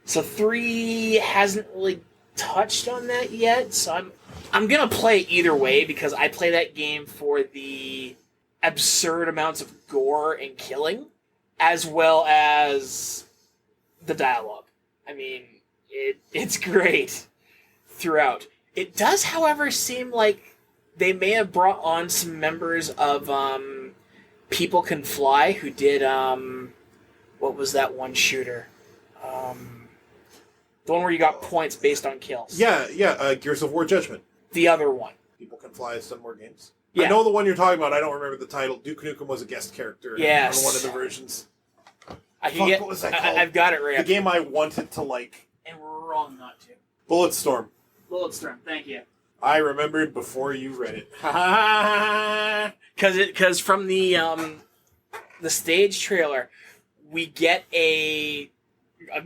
[SPEAKER 1] So 3 hasn't really touched on that yet, so I'm going to play either way because I play that game for the absurd amounts of gore and killing, as well as the dialogue. I mean, it's great throughout. It does, however, seem like they may have brought on some members of People Can Fly who did, what was that one shooter? The one where you got points based on kills.
[SPEAKER 2] Yeah, Gears of War Judgment.
[SPEAKER 1] The other one.
[SPEAKER 2] People Can Fly has done more games.
[SPEAKER 1] Yeah.
[SPEAKER 2] I know the one you're talking about. I don't remember the title. Duke Nukem was a guest character on one of the versions.
[SPEAKER 1] What was that called? I've got it right.
[SPEAKER 2] The game I wanted to like.
[SPEAKER 1] And we're wrong not to.
[SPEAKER 2] Bulletstorm.
[SPEAKER 1] Bulletstorm, thank you.
[SPEAKER 2] I remembered before you read it.
[SPEAKER 1] Because from the stage trailer, we get a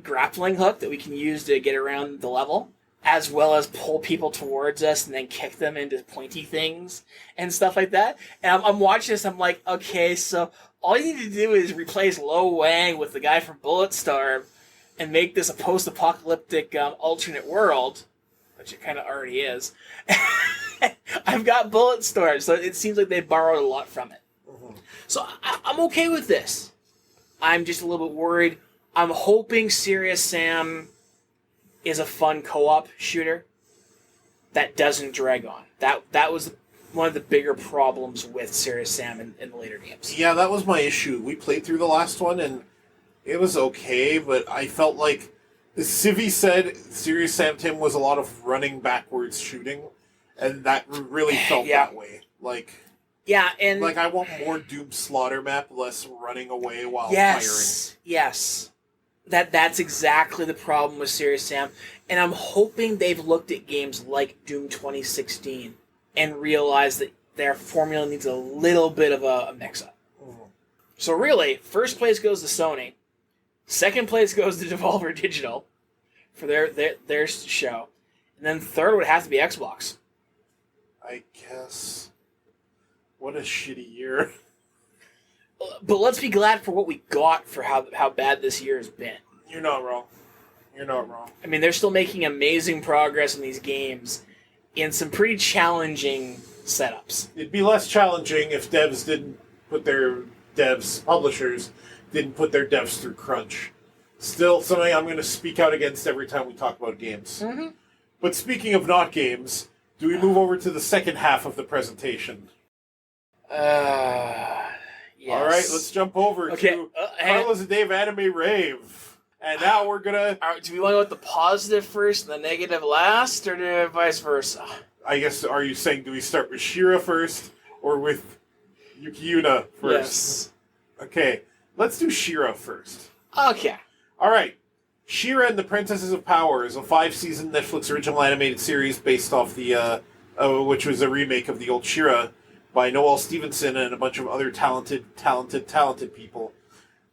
[SPEAKER 1] grappling hook that we can use to get around the level, as well as pull people towards us and then kick them into pointy things and stuff like that. And I'm watching this, I'm like, okay, so all you need to do is replace Lo Wang with the guy from Bulletstorm and make this a post-apocalyptic alternate world, which it kind of already is. I've got Bulletstorm, so it seems like they borrowed a lot from it. Mm-hmm. So I'm okay with this. I'm just a little bit worried. I'm hoping Serious Sam is a fun co-op shooter that doesn't drag on. That was one of the bigger problems with Serious Sam in the later games.
[SPEAKER 2] Yeah, that was my issue. We played through the last one, and it was okay, but I felt like, as Civi said, Serious Sam Tim was a lot of running backwards shooting, and that really felt that way.
[SPEAKER 1] And
[SPEAKER 2] I want more Doom Slaughter map, less running away while firing.
[SPEAKER 1] Yes. That's exactly the problem with Serious Sam, and I'm hoping they've looked at games like Doom 2016 and realized that their formula needs a little bit of a mix-up. Mm-hmm. So really, first place goes to Sony, second place goes to Devolver Digital for their show, and then third would have to be Xbox.
[SPEAKER 2] I guess. What a shitty year.
[SPEAKER 1] But let's be glad for what we got for how bad this year has been.
[SPEAKER 2] You're not wrong. I
[SPEAKER 1] mean, they're still making amazing progress in these games in some pretty challenging setups.
[SPEAKER 2] It'd be less challenging if publishers didn't put their devs through crunch. Still something I'm going to speak out against every time we talk about games.
[SPEAKER 1] Mm-hmm.
[SPEAKER 2] But speaking of not games, do we move over to the second half of the presentation?
[SPEAKER 1] Yes.
[SPEAKER 2] All right, let's jump over to Carlos and Dave Anime Rave. And now we're going to...
[SPEAKER 1] Do we want to go with the positive first and the negative last, or vice versa?
[SPEAKER 2] I guess, are you saying, do we start with Shira first, or with Yuki Yuna first?
[SPEAKER 1] Yes.
[SPEAKER 2] Okay, let's do Shira first.
[SPEAKER 1] Okay.
[SPEAKER 2] All right. Shira and the Princesses of Power is a 5-season Netflix original animated series based off the, which was a remake of the old Shira by Noel Stevenson and a bunch of other talented people.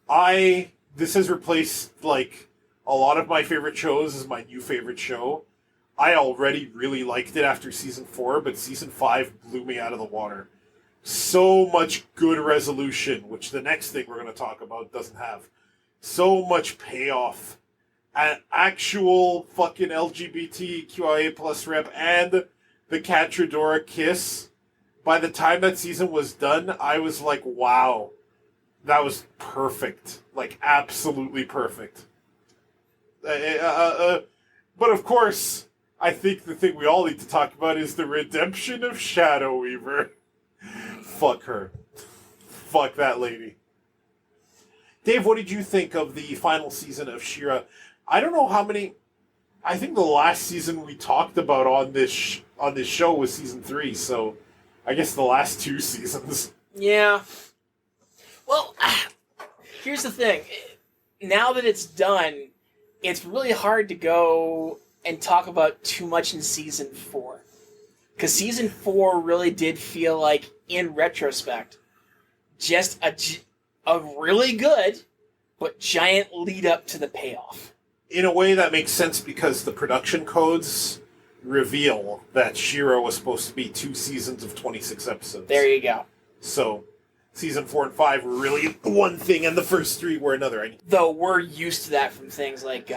[SPEAKER 2] This has replaced, like, a lot of my favorite shows as my new favorite show. I already really liked it after Season 4, but Season 5 blew me out of the water. So much good resolution, which the next thing we're going to talk about doesn't have. So much payoff. An actual fucking LGBTQIA plus rep and the Catradora kiss. By the time that season was done, I was like, wow. That was perfect. Like, absolutely perfect. But of course, I think the thing we all need to talk about is the redemption of Shadow Weaver. Fuck her. Fuck that lady. Dave, what did you think of the final season of Shira? I don't know how many... I think the last season we talked about on this show was season 3, so I guess the last 2 seasons.
[SPEAKER 1] Yeah. Well, here's the thing. Now that it's done, it's really hard to go and talk about too much in Season 4. Because Season 4 really did feel like, in retrospect, just a really good, but giant lead up to the payoff.
[SPEAKER 2] In a way that makes sense because the production codes reveal that Shira was supposed to be 2 seasons of 26 episodes.
[SPEAKER 1] There you go.
[SPEAKER 2] So, Season 4 and 5 were really one thing, and the first 3 were another.
[SPEAKER 1] Though we're used to that from things like...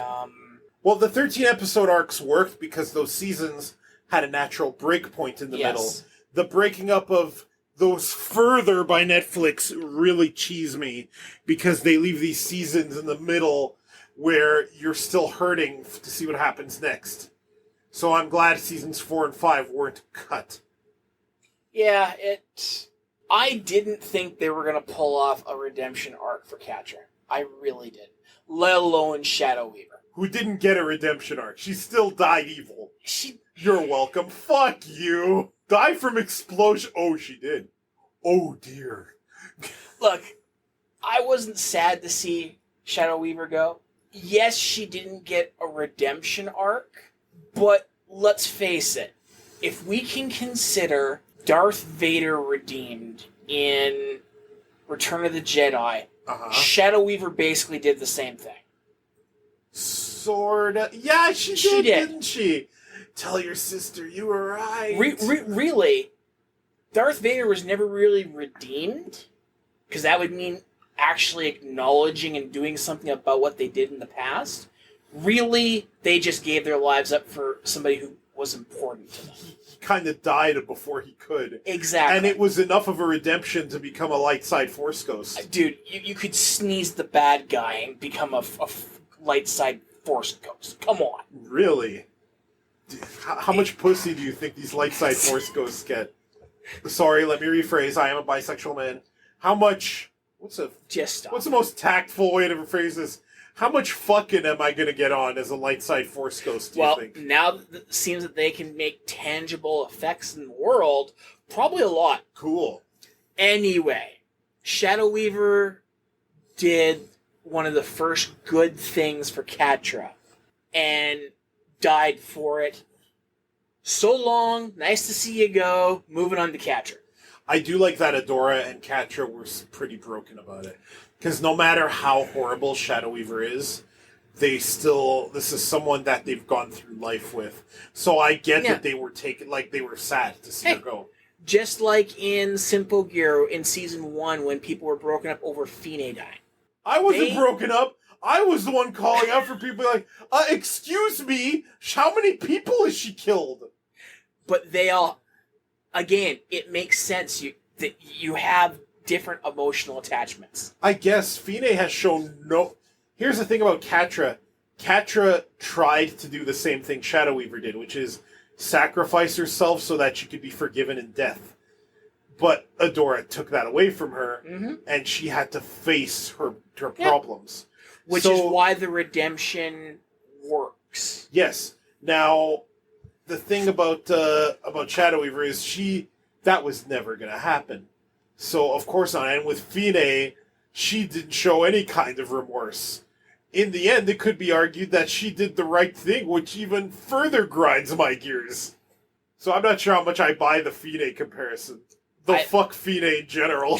[SPEAKER 2] Well, the 13-episode arcs worked because those seasons had a natural break point in the middle. The breaking up of those further by Netflix really cheese me because they leave these seasons in the middle where you're still hurting to see what happens next. So I'm glad seasons 4 and 5 weren't cut.
[SPEAKER 1] Yeah, I didn't think they were going to pull off a redemption arc for Catra. I really didn't. Let alone Shadow Weaver.
[SPEAKER 2] Who didn't get a redemption arc. She still died evil. You're welcome. Fuck you. Die from explosion. Oh, she did. Oh, dear.
[SPEAKER 1] Look, I wasn't sad to see Shadow Weaver go. Yes, she didn't get a redemption arc, but let's face it. If we can consider Darth Vader redeemed in Return of the Jedi, Shadow Weaver basically did the same thing.
[SPEAKER 2] Sorta. Yeah, she did, didn't she? Tell your sister you were right.
[SPEAKER 1] Really, Darth Vader was never really redeemed, because that would mean actually acknowledging and doing something about what they did in the past. Really, they just gave their lives up for somebody who was important to them.
[SPEAKER 2] He kind of died before he could.
[SPEAKER 1] Exactly.
[SPEAKER 2] And it was enough of a redemption to become a light side Force ghost.
[SPEAKER 1] Dude, you could sneeze the bad guy and become a light side Force ghost. Come on.
[SPEAKER 2] Really? How much pussy do you think these light side Force ghosts get? Sorry, let me rephrase. I am a bisexual man. How much... What's the most tactful way to phrase this? How much fucking am I going to get on as a light side Force ghost, do you think?
[SPEAKER 1] Well, now that it seems that they can make tangible effects in the world, probably a lot.
[SPEAKER 2] Cool.
[SPEAKER 1] Anyway, Shadow Weaver did one of the first good things for Catra and died for it. So long, nice to see you go, moving on to Catra.
[SPEAKER 2] I do like that Adora and Catra were pretty broken about it. Because no matter how horrible Shadow Weaver is, this is someone that they've gone through life with. So I get that they were they were sad to see her go.
[SPEAKER 1] Just like in Simple Gear in Season 1 when people were broken up over Fine dying.
[SPEAKER 2] I wasn't broken up. I was the one calling out for people like, excuse me, how many people has she killed?
[SPEAKER 1] But they all... Again, it makes sense that you have different emotional attachments.
[SPEAKER 2] I guess Fine has shown no... Here's the thing about Catra. Catra tried to do the same thing Shadow Weaver did, which is sacrifice herself so that she could be forgiven in death. But Adora took that away from her, and she had to face her problems.
[SPEAKER 1] Which is why the redemption works.
[SPEAKER 2] Yes. Now, the thing about Shadow Weaver is that was never going to happen. So, of course not. And with Fine, she didn't show any kind of remorse. In the end, it could be argued that she did the right thing, which even further grinds my gears. So I'm not sure how much I buy the Fine comparison. Fuck Fine in general.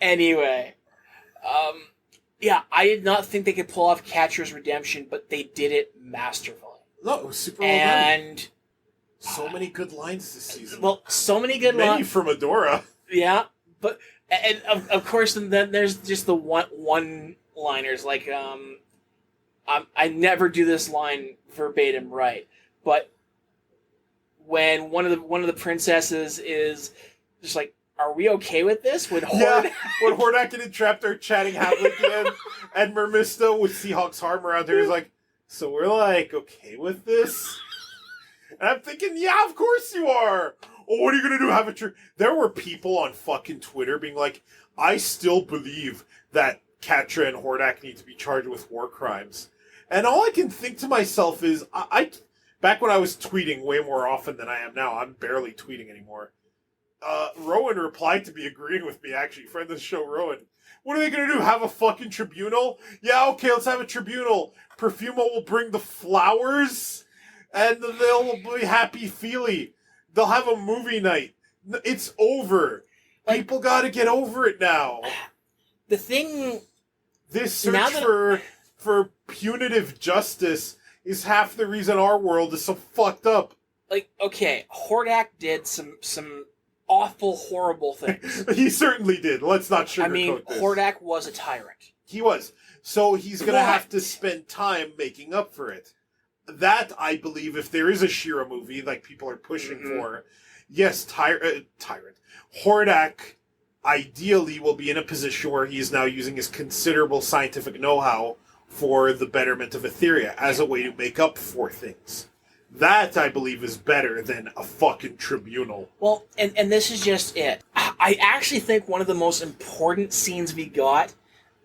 [SPEAKER 1] Anyway, yeah, I did not think they could pull off Catra's redemption, but they did it masterfully.
[SPEAKER 2] No, it was super well done. And so many good lines this season.
[SPEAKER 1] Well, so many good lines.
[SPEAKER 2] Many from Adora.
[SPEAKER 1] Yeah, but and of course, then there's just the one-liners like I never do this line verbatim right, but when one of the princesses is just like, "Are we okay with this?" When
[SPEAKER 2] Hordak and Entrapped are chatting happily again, and Mermista with Seahawk's arm around her is like, "So we're like okay with this?" And I'm thinking, yeah, of course you are. Oh, what are you gonna do? Have a There were people on fucking Twitter being like, "I still believe that Catra and Hordak need to be charged with war crimes," and all I can think to myself is, I back when I was tweeting way more often than I am now, I'm barely tweeting anymore. Rowan replied to me agreeing with me, actually. Friend of the show, Rowan. What are they going to do? Have a fucking tribunal? Yeah, okay, let's have a tribunal. Perfuma will bring the flowers, and they'll be happy-feely. They'll have a movie night. It's over. People got to get over it now.
[SPEAKER 1] The thing...
[SPEAKER 2] This search for punitive justice is half the reason our world is so fucked up.
[SPEAKER 1] Like, okay, Hordak did some awful, horrible things.
[SPEAKER 2] He certainly did. Let's not sugarcoat this.
[SPEAKER 1] Hordak was a tyrant.
[SPEAKER 2] He was. So he's going to have to spend time making up for it. That, I believe, if there is a She-Ra movie, like people are pushing for, yes, tyrant. Hordak, ideally, will be in a position where he is now using his considerable scientific know-how for the betterment of Etheria as a way to make up for things. That, I believe, is better than a fucking tribunal.
[SPEAKER 1] Well, and this is just it. I actually think one of the most important scenes we got,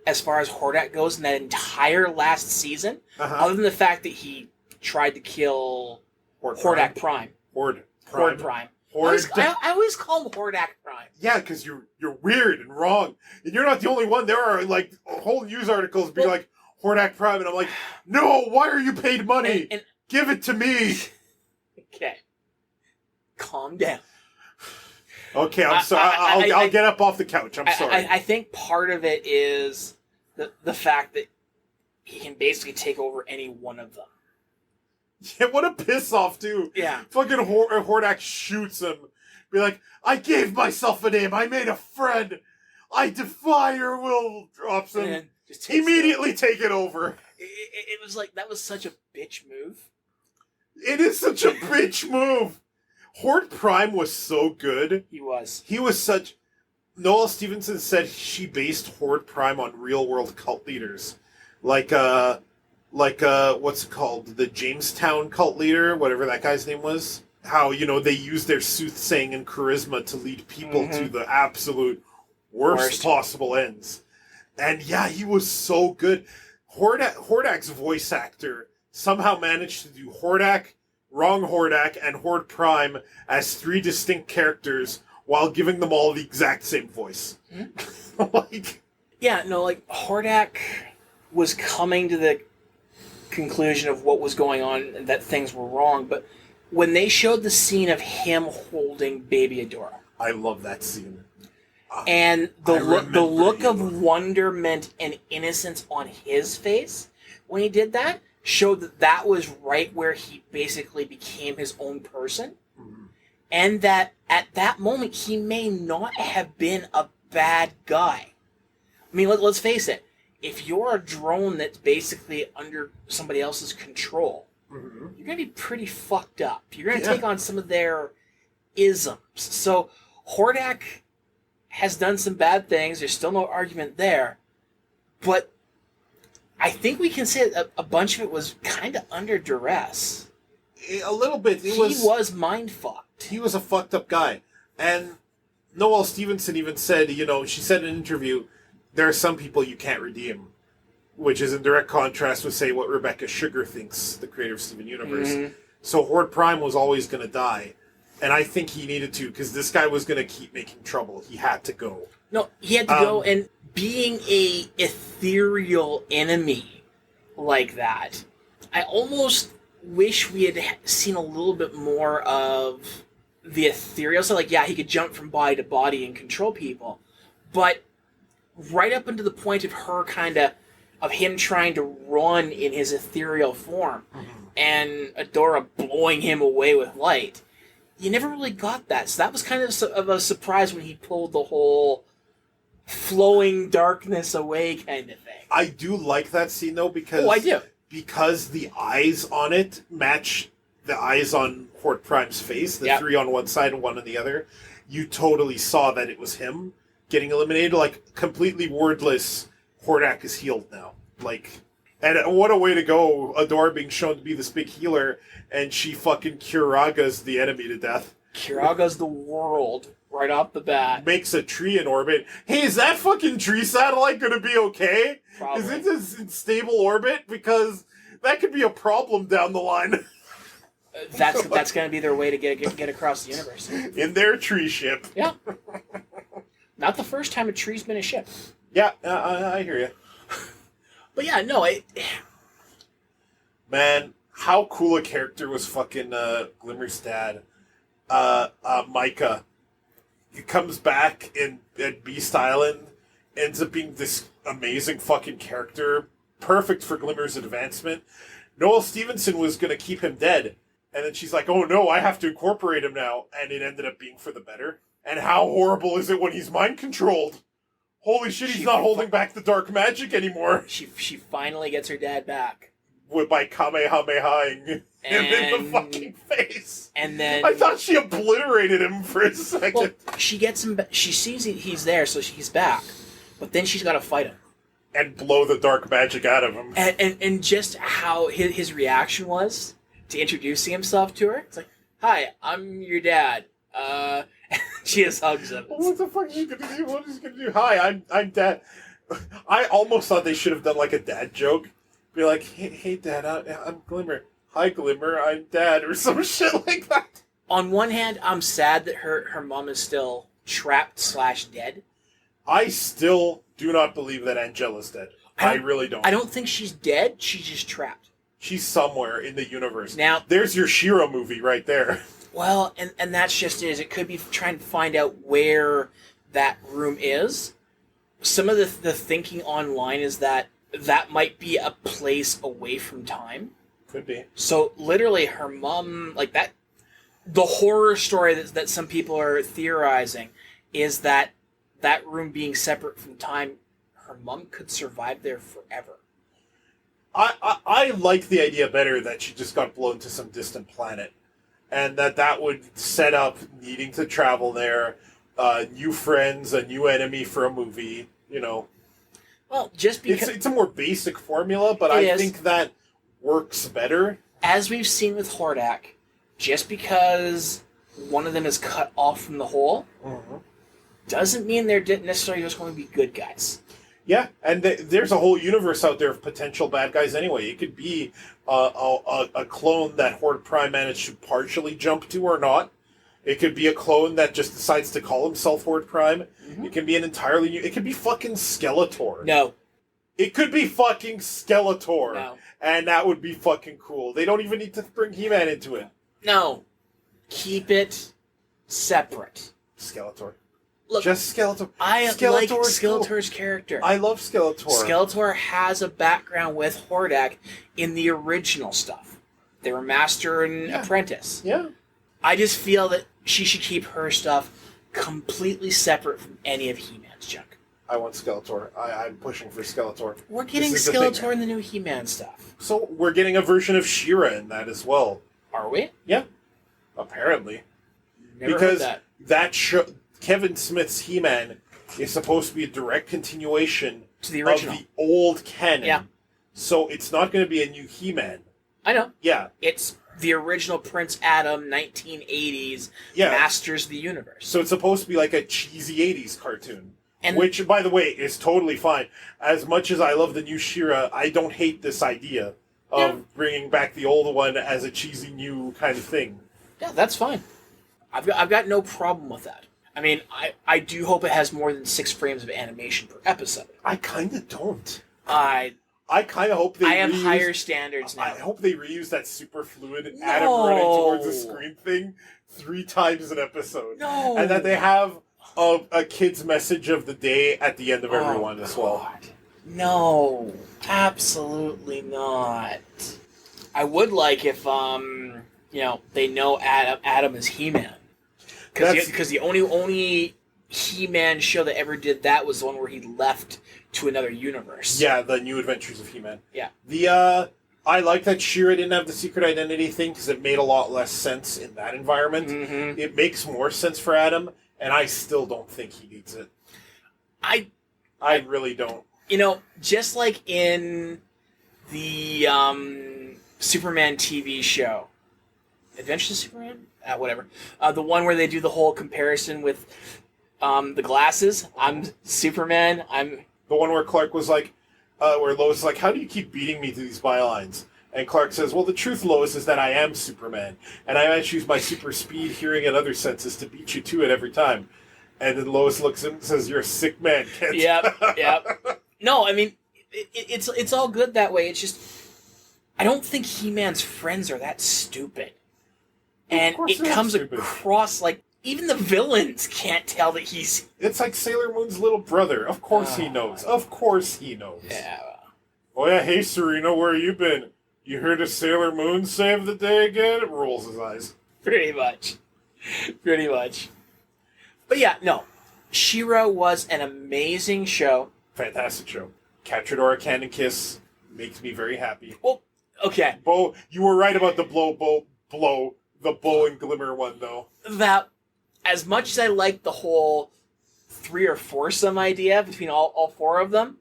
[SPEAKER 1] as far as Hordak goes, in that entire last season, other than the fact that he tried to kill Hordak Prime. Horde Prime. I always call him Hordak Prime.
[SPEAKER 2] Yeah, because you're weird and wrong. And you're not the only one. There are, like, whole news articles being like, Hordak Prime, and I'm like, no, why are you paid money? And give it to me.
[SPEAKER 1] Okay. Calm down.
[SPEAKER 2] Okay, I'm sorry. I'll get up off the couch. I'm sorry.
[SPEAKER 1] I think part of it is the fact that he can basically take over any one of them.
[SPEAKER 2] Yeah, what a piss off, too.
[SPEAKER 1] Yeah. Fucking
[SPEAKER 2] Hordak shoots him. Be like, I gave myself a name. I made a friend. I defy your will. Drops him. Immediately take it over.
[SPEAKER 1] It was like, that was such a bitch move.
[SPEAKER 2] It is such a bitch move. Horde Prime was so good.
[SPEAKER 1] He was.
[SPEAKER 2] He was such... Noelle Stevenson said she based Horde Prime on real-world cult leaders. Like, what's it called? The Jamestown cult leader, whatever that guy's name was. How, they use their soothsaying and charisma to lead people to the absolute worst possible ends. And yeah, he was so good. Hordak's voice actor somehow managed to do Hordak, Wrong Hordak, and Horde Prime as 3 distinct characters while giving them all the exact same voice.
[SPEAKER 1] Hordak was coming to the conclusion of what was going on and that things were wrong, but when they showed the scene of him holding Baby Adora,
[SPEAKER 2] I love that scene.
[SPEAKER 1] And the look of wonderment and innocence on his face when he did that showed that was right where he basically became his own person. Mm-hmm. And that at that moment, he may not have been a bad guy. I mean, let's face it. If you're a drone that's basically under somebody else's control, you're going to be pretty fucked up. You're going to take on some of their isms. So Hordak has done some bad things. There's still no argument there. But I think we can say a bunch of it was kind of under duress.
[SPEAKER 2] A little bit.
[SPEAKER 1] He was mind-fucked.
[SPEAKER 2] He was a fucked up guy. And Noelle Stevenson even said, she said in an interview, there are some people you can't redeem, which is in direct contrast with, say, what Rebecca Sugar thinks, the creator of Steven Universe. Mm-hmm. So Horde Prime was always going to die. And I think he needed to, because this guy was going to keep making trouble. He had to go.
[SPEAKER 1] No, he had to go, and being a ethereal enemy like that, I almost wish we had seen a little bit more of the ethereal. So, he could jump from body to body and control people. But right up until the point of of him trying to run in his ethereal form, and Adora blowing him away with light, you never really got that. So that was kind of a surprise when he pulled the whole flowing darkness away kind of thing.
[SPEAKER 2] I do like that scene, though, because...
[SPEAKER 1] Oh, I do.
[SPEAKER 2] Because the eyes on it match the eyes on Horde Prime's face, the three on one side and one on the other, you totally saw that it was him getting eliminated. Completely wordless, Hordak is healed now. And what a way to go, Adora being shown to be this big healer, and she fucking Kuraga's the enemy to death.
[SPEAKER 1] Kuraga's the world, right off the bat.
[SPEAKER 2] Makes a tree in orbit. Hey, is that fucking tree satellite gonna be okay?
[SPEAKER 1] Probably.
[SPEAKER 2] Is it in stable orbit? Because that could be a problem down the line.
[SPEAKER 1] That's gonna be their way to get across the universe.
[SPEAKER 2] In their tree ship.
[SPEAKER 1] Yeah. Not the first time a tree's been a ship.
[SPEAKER 2] Yeah, I hear you.
[SPEAKER 1] But yeah, no,
[SPEAKER 2] Man, how cool a character was fucking Glimmer's dad. Micah. He comes back at Beast Island, ends up being this amazing fucking character, perfect for Glimmer's advancement. Noelle Stevenson was going to keep him dead, and then she's like, oh no, I have to incorporate him now, and it ended up being for the better. And how horrible is it when he's mind-controlled? Holy shit, he's not holding back the dark magic anymore.
[SPEAKER 1] She finally gets her dad back.
[SPEAKER 2] By Kamehamehaing him in the fucking face.
[SPEAKER 1] And then...
[SPEAKER 2] I thought she obliterated him for a second.
[SPEAKER 1] Well, she gets him... She sees he's there, so he's back. But then she's got to fight him.
[SPEAKER 2] And blow the dark magic out of him.
[SPEAKER 1] And just how his reaction was to introducing himself to her. It's like, hi, I'm your dad. She just hugs him.
[SPEAKER 2] What the fuck is he gonna do? What is he gonna do? Hi, I'm dad. I almost thought they should have done a dad joke. Be like, hey dad, I'm Glimmer. Hi Glimmer, I'm dad, or some shit like that.
[SPEAKER 1] On one hand, I'm sad that her mom is still trapped/dead.
[SPEAKER 2] I still do not believe that Angela's dead. I really don't.
[SPEAKER 1] I don't think she's dead. She's just trapped.
[SPEAKER 2] She's somewhere in the universe.
[SPEAKER 1] Now,
[SPEAKER 2] there's your Shiro movie right there.
[SPEAKER 1] Well, and that's just it. It could be trying to find out where that room is. Some of the thinking online is that might be a place away from time.
[SPEAKER 2] Could be.
[SPEAKER 1] So literally her mom, the horror story that some people are theorizing is that room being separate from time, her mom could survive there forever.
[SPEAKER 2] I like the idea better that she just got blown to some distant planet. And that would set up needing to travel there, new friends, a new enemy for a movie,
[SPEAKER 1] Well, just because...
[SPEAKER 2] It's a more basic formula, but I think that works better.
[SPEAKER 1] As we've seen with Hordak, just because one of them is cut off from the whole, doesn't mean they're necessarily just going to be good guys.
[SPEAKER 2] Yeah, and there's a whole universe out there of potential bad guys anyway. It could be a clone that Horde Prime managed to partially jump to or not. It could be a clone that just decides to call himself Horde Prime. Mm-hmm. It can be an entirely new... It could be fucking Skeletor.
[SPEAKER 1] No.
[SPEAKER 2] It could be fucking Skeletor.
[SPEAKER 1] No.
[SPEAKER 2] And that would be fucking cool. They don't even need to bring He-Man into it.
[SPEAKER 1] No. Keep it separate.
[SPEAKER 2] Skeletor.
[SPEAKER 1] Look,
[SPEAKER 2] just Skeletor.
[SPEAKER 1] I like Skeletor's character.
[SPEAKER 2] I love Skeletor.
[SPEAKER 1] Skeletor has a background with Hordak in the original stuff. They were master and apprentice.
[SPEAKER 2] Yeah.
[SPEAKER 1] I just feel that she should keep her stuff completely separate from any of He-Man's junk.
[SPEAKER 2] I want Skeletor. I'm pushing for Skeletor.
[SPEAKER 1] We're getting Skeletor in the new He-Man stuff.
[SPEAKER 2] So we're getting a version of Shiren in that as well.
[SPEAKER 1] Are we?
[SPEAKER 2] Yeah. Apparently.
[SPEAKER 1] Never
[SPEAKER 2] because
[SPEAKER 1] heard
[SPEAKER 2] that Kevin Smith's He-Man is supposed to be a direct continuation
[SPEAKER 1] to the original.
[SPEAKER 2] of the old canon.
[SPEAKER 1] Yeah.
[SPEAKER 2] So it's not going to be a new He-Man.
[SPEAKER 1] I know.
[SPEAKER 2] Yeah.
[SPEAKER 1] It's the original Prince Adam 1980s Masters of the Universe.
[SPEAKER 2] So it's supposed to be like a cheesy 80s cartoon.
[SPEAKER 1] And
[SPEAKER 2] which, by the way, is totally fine. As much as I love the new She-Ra, I don't hate this idea of bringing back the old one as a cheesy new kind of thing.
[SPEAKER 1] Yeah, that's fine. I've got no problem with that. I mean, I do hope it has more than 6 frames of animation per episode.
[SPEAKER 2] I kind of don't.
[SPEAKER 1] I
[SPEAKER 2] kind of hope they
[SPEAKER 1] I have higher standards now.
[SPEAKER 2] I hope they reuse that super fluid Adam running towards the screen thing 3 times an episode.
[SPEAKER 1] No.
[SPEAKER 2] And that they have a kid's message of the day at the end of every one as well.
[SPEAKER 1] No. Absolutely not. I would like if, they know Adam is He-Man. Because the only He-Man show that ever did that was the one where he left to another universe.
[SPEAKER 2] Yeah, the New Adventures of He-Man.
[SPEAKER 1] Yeah.
[SPEAKER 2] I like that Shiren didn't have the secret identity thing because it made a lot less sense in that environment.
[SPEAKER 1] Mm-hmm.
[SPEAKER 2] It makes more sense for Adam, and I still don't think he needs it. I really don't.
[SPEAKER 1] Just like in the Superman TV show, Adventures of Superman? Whatever. The one where they do the whole comparison with the glasses. I'm Superman. I'm...
[SPEAKER 2] The one where Clark was like, where Lois is like, how do you keep beating me to these bylines? And Clark says, well, the truth, Lois, is that I am Superman. And I might use my super speed, hearing, and other senses to beat you to it every time. And then Lois looks at him and says, you're a sick man, Kent.
[SPEAKER 1] Yep. No, I mean, it's all good that way. It's just, I don't think He-Man's friends are that stupid. And it comes across like, even the villains can't tell that he's...
[SPEAKER 2] It's like Sailor Moon's little brother. Of course he knows. Of course he knows.
[SPEAKER 1] Yeah.
[SPEAKER 2] Oh yeah, hey Serena, where you been? You heard of Sailor Moon save the day again? It rolls his eyes.
[SPEAKER 1] Pretty much. But yeah, no. She-Ra was an amazing show.
[SPEAKER 2] Fantastic show. Catradora Cannon Kiss makes me very happy.
[SPEAKER 1] Well, okay.
[SPEAKER 2] Bo, you were right about the the bow and glimmer one, though.
[SPEAKER 1] That, as much as I like the whole 3 or 4-some idea between all 4 of them,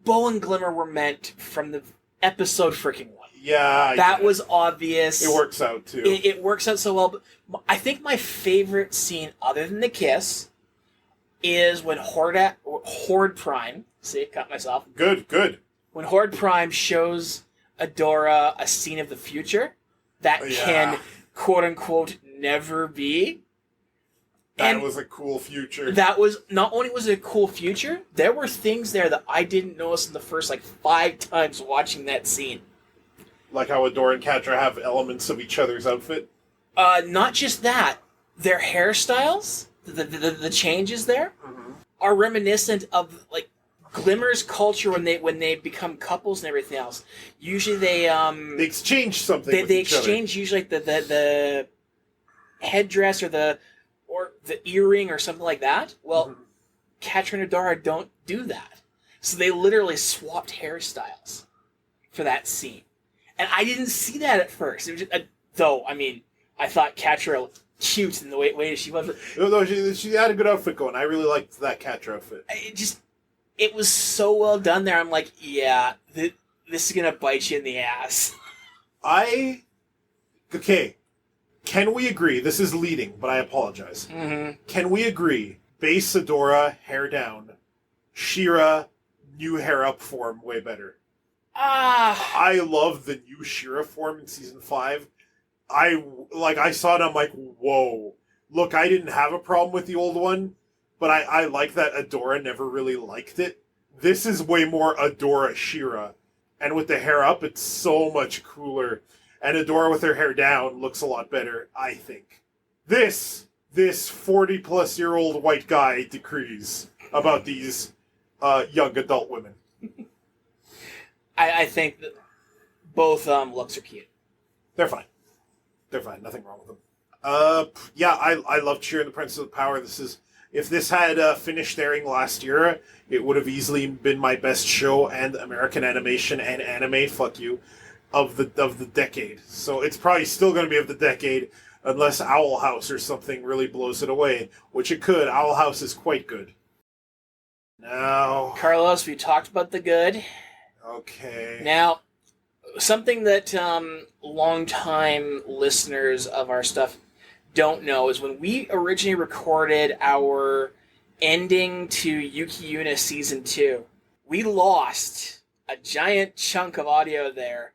[SPEAKER 1] bow and glimmer were meant from the episode freaking 1.
[SPEAKER 2] Yeah,
[SPEAKER 1] that was obvious.
[SPEAKER 2] It works out, too.
[SPEAKER 1] It works out so well. But I think my favorite scene, other than the kiss, is when Horde Prime... See, cut myself.
[SPEAKER 2] Good.
[SPEAKER 1] When Horde Prime shows Adora a scene of the future that can, quote-unquote, never be.
[SPEAKER 2] That was a cool future.
[SPEAKER 1] That was, not only was it a cool future, there were things there that I didn't notice in the first, 5 times watching that scene.
[SPEAKER 2] Like how Adora and Catra have elements of each other's outfit?
[SPEAKER 1] Not just that. Their hairstyles, the changes there, are reminiscent of, Glimmer's culture when they become couples and everything else. Usually they
[SPEAKER 2] exchange something.
[SPEAKER 1] They exchange usually the headdress or the earring or something like that. Well, Catra and Adora don't do that, so they literally swapped hairstyles for that scene, and I didn't see that at first. It was just, though I mean I thought Catra looked cute in the way she was.
[SPEAKER 2] No, she had a good outfit going. I really liked that Catra outfit.
[SPEAKER 1] It was so well done there. I'm like, yeah, this is going to bite you in the ass.
[SPEAKER 2] Okay, can we agree, this is leading, but I apologize. Can we agree, base Adora, hair down, She-Ra, new hair up form, way better? I love the new She-Ra form in Season 5. I saw it, I'm like, whoa. Look, I didn't have a problem with the old one, but I like that Adora never really liked it. This is way more Adora She-Ra. And with the hair up, it's so much cooler. And Adora with her hair down looks a lot better, I think. This 40-plus-year-old white guy decrees about these young adult women.
[SPEAKER 1] I think that both looks are cute.
[SPEAKER 2] They're fine. Nothing wrong with them. I love Cheer and the Princess of Power. If this had finished airing last year, it would have easily been my best show and American animation and anime, fuck you, of the decade. So it's probably still going to be of the decade, unless Owl House or something really blows it away, which it could. Owl House is quite good. Now,
[SPEAKER 1] Carlos, we talked about the good.
[SPEAKER 2] Okay.
[SPEAKER 1] Now, something that longtime listeners of our stuff don't know is when we originally recorded our ending to Yuki Yuna Season 2, we lost a giant chunk of audio there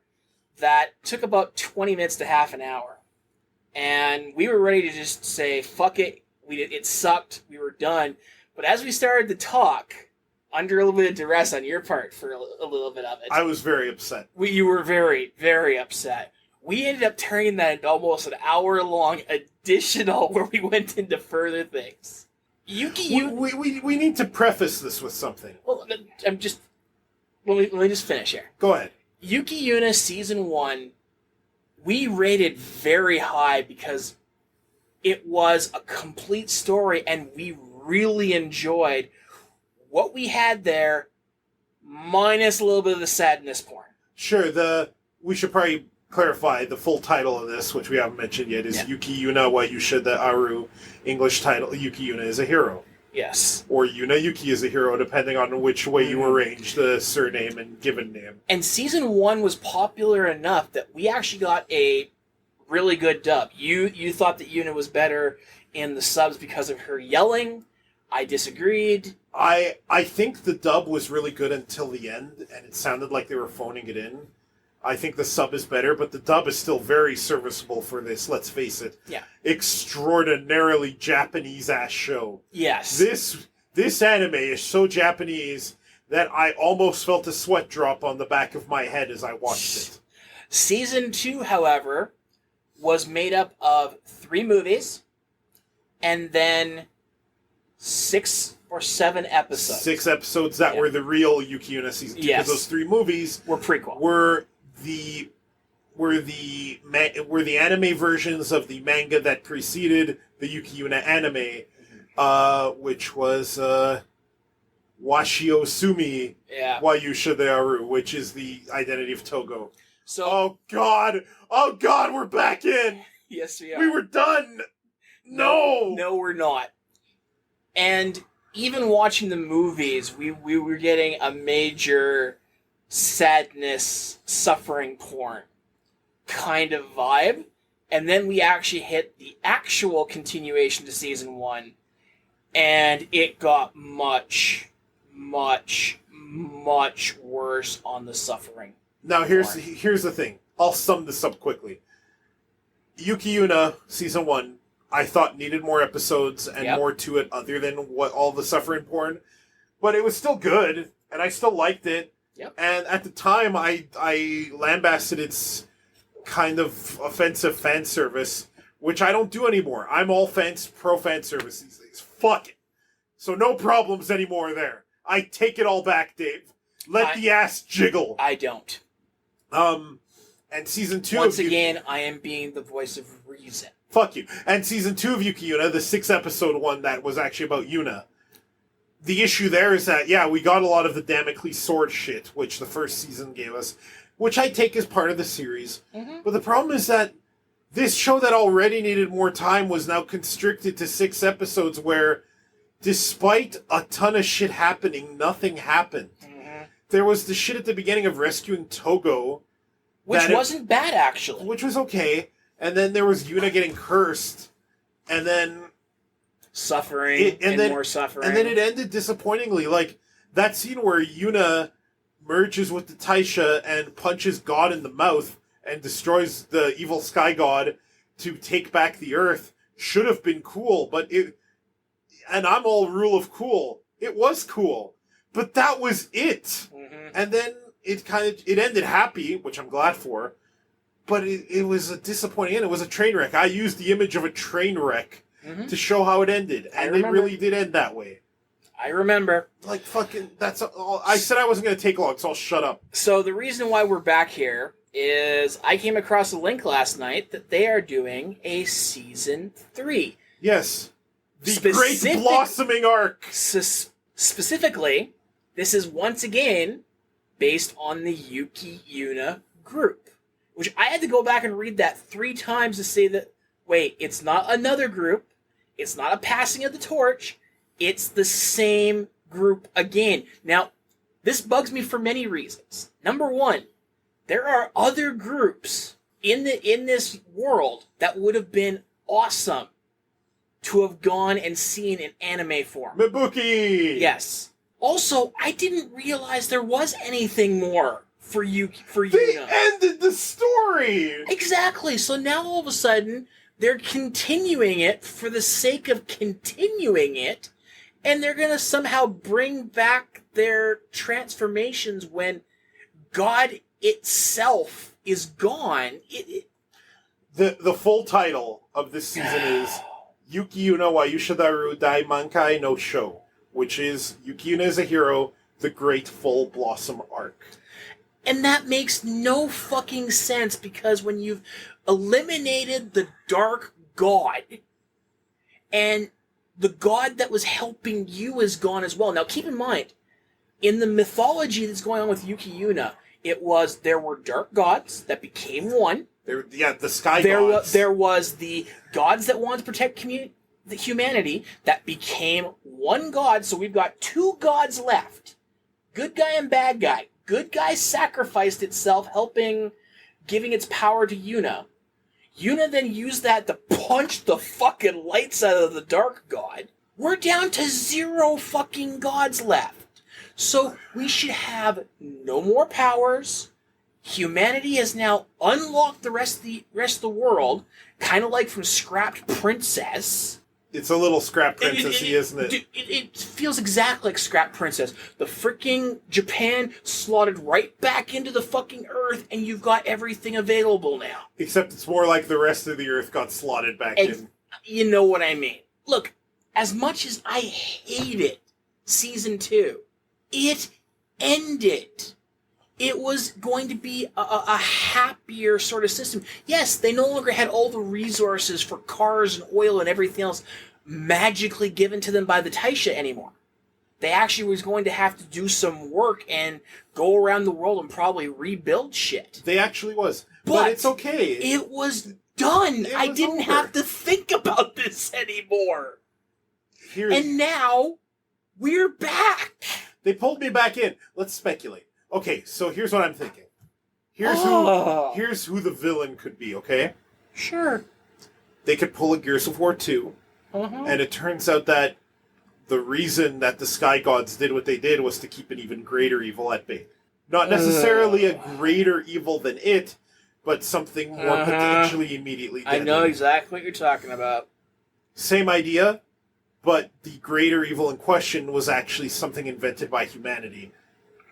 [SPEAKER 1] that took about 20 minutes to half an hour. And we were ready to just say, fuck it, it sucked, we were done. But as we started to talk, under a little bit of duress on your part for a little bit of it.
[SPEAKER 2] I was very upset.
[SPEAKER 1] You were very, very upset. We ended up turning that into almost an hour-long additional where we went into further things.
[SPEAKER 2] We need to preface this with something.
[SPEAKER 1] Well, I'm just... Let me just finish here.
[SPEAKER 2] Go ahead.
[SPEAKER 1] Yuki Yuna Season 1, we rated very high because it was a complete story and we really enjoyed what we had there, minus a little bit of the sadness porn.
[SPEAKER 2] Sure, we should probably clarify the full title of this, which we haven't mentioned yet, is Yuki Yuna wa Yusha de Aru. English title, Yuki Yuna is a hero.
[SPEAKER 1] Yes.
[SPEAKER 2] Or Yuna Yuki is a hero, depending on which way you arrange the surname and given name.
[SPEAKER 1] And Season 1 was popular enough that we actually got a really good dub. You thought that Yuna was better in the subs because of her yelling. I disagreed.
[SPEAKER 2] I think the dub was really good until the end, and it sounded like they were phoning it in. I think the sub is better, but the dub is still very serviceable for this, let's face it.
[SPEAKER 1] Yeah.
[SPEAKER 2] Extraordinarily Japanese-ass show.
[SPEAKER 1] Yes.
[SPEAKER 2] This anime is so Japanese that I almost felt a sweat drop on the back of my head as I watched it.
[SPEAKER 1] Season 2, however, was made up of 3 movies, and then 6 or 7 episode.
[SPEAKER 2] 6 episodes that were the real Yuki Yuna season 2.
[SPEAKER 1] Yes.
[SPEAKER 2] Because those 3 movies
[SPEAKER 1] were prequel.
[SPEAKER 2] Were the anime versions of the manga that preceded the Yuki Yuna anime, which was Washio Sumi wa Yusha de Aru, which is the identity of Togo.
[SPEAKER 1] So,
[SPEAKER 2] oh god, we're back in.
[SPEAKER 1] Yes, we are.
[SPEAKER 2] We were done. No,
[SPEAKER 1] we're not. And even watching the movies, we were getting a major sadness, suffering porn kind of vibe. And then we actually hit the actual continuation to Season 1, and it got much, much, much worse on the suffering.
[SPEAKER 2] Now here's the thing. I'll sum this up quickly. Yuki Yuna, Season 1, I thought needed more episodes and more to it other than what all the suffering porn. But it was still good, and I still liked it.
[SPEAKER 1] Yep.
[SPEAKER 2] And at the time, I lambasted its kind of offensive fan service, which I don't do anymore. I'm all pro fan service these days. Fuck it. So no problems anymore there. I take it all back, Dave. Let the ass jiggle.
[SPEAKER 1] I don't.
[SPEAKER 2] And Season 2
[SPEAKER 1] Once again, I am being the voice of reason.
[SPEAKER 2] Fuck you. And Season 2 of Yuki Yuna, the 6-episode one that was actually about Yuna, the issue there is that, we got a lot of the Damocles sword shit, which the first season gave us, which I take as part of the series. Mm-hmm. But the problem is that this show that already needed more time was now constricted to 6 episodes where, despite a ton of shit happening, nothing happened. Mm-hmm. There was the shit at the beginning of rescuing Togo.
[SPEAKER 1] Which wasn't bad, actually.
[SPEAKER 2] Which was okay. And then there was Yuna getting cursed. And then...
[SPEAKER 1] suffering and more suffering.
[SPEAKER 2] And then it ended disappointingly. Like, that scene where Yuna merges with the Taisha and punches God in the mouth and destroys the evil sky god to take back the Earth should have been cool, but it... and I'm all rule of cool. It was cool. But that was it. Mm-hmm. And then it ended happy, which I'm glad for, but it was a disappointing end. It was a train wreck. I used the image of a train wreck to show how it ended, and it really did end that way.
[SPEAKER 1] I remember.
[SPEAKER 2] Like, fucking, that's all. I said I wasn't going to take long, so I'll shut up.
[SPEAKER 1] So the reason why we're back here is I came across a link last night that they are doing a Season 3.
[SPEAKER 2] Yes. The great blossoming arc.
[SPEAKER 1] Specifically, this is once again based on the Yuki Yuna group, which I had to go back and read that 3 times to say that, wait, it's not another group, it's not a passing of the torch, it's the same group again. Now, This bugs me for many reasons. Number one, there are other groups in this world that would have been awesome to have gone and seen in anime form.
[SPEAKER 2] Mibuki!
[SPEAKER 1] Yes. Also, I didn't realize there was anything more for Yuna.
[SPEAKER 2] They ended the story!
[SPEAKER 1] Exactly. So now all of a sudden, they're continuing it for the sake of continuing it, and they're going to somehow bring back their transformations when God itself is gone.
[SPEAKER 2] The full title of this season is Yuki Yuna wa Yushadaru Dai Mankai no Sho, which is Yuki Yuna is a hero, the Great Full Blossom Arc.
[SPEAKER 1] And that makes no fucking sense, because when you've eliminated the Dark God, and the god that was helping you is gone as well. Now keep in mind, in the mythology that's going on with Yuki Yuna, there were dark gods that became one.
[SPEAKER 2] The sky gods.
[SPEAKER 1] There was the gods that wanted to protect the humanity that became one god, so we've got two gods left. Good guy and bad guy. Good guy sacrificed itself, giving its power to Yuna. Yuna then used that to punch the fucking lights out of the dark god. We're down to 0 fucking gods left. So we should have no more powers. Humanity has now unlocked the rest of the world, kind of like from Scrapped Princess.
[SPEAKER 2] It's a little Scrap Princess-y, isn't it?
[SPEAKER 1] It feels exactly like Scrap Princess. The freaking Japan slotted right back into the fucking Earth, and you've got everything available now.
[SPEAKER 2] Except it's more like the rest of the Earth got slotted back in.
[SPEAKER 1] You know what I mean. Look, as much as I hated Season 2, it ended. It was going to be a happier sort of system. Yes, they no longer had all the resources for cars and oil and everything else magically given to them by the Taisha anymore. They actually was going to have to do some work and go around the world and probably rebuild shit.
[SPEAKER 2] They actually was. But it's okay.
[SPEAKER 1] It was done. I didn't have to think about this anymore. And now, we're back.
[SPEAKER 2] They pulled me back in. Let's speculate. Okay, so here's what I'm thinking. Here's who the villain could be, okay?
[SPEAKER 1] Sure.
[SPEAKER 2] They could pull a Gears of War 2, and it turns out that the reason that the Sky Gods did what they did was to keep an even greater evil at bay. Not necessarily a greater evil than it, but something more potentially immediately deadly.
[SPEAKER 1] I know exactly what you're talking about.
[SPEAKER 2] Same idea, but the greater evil in question was actually something invented by humanity.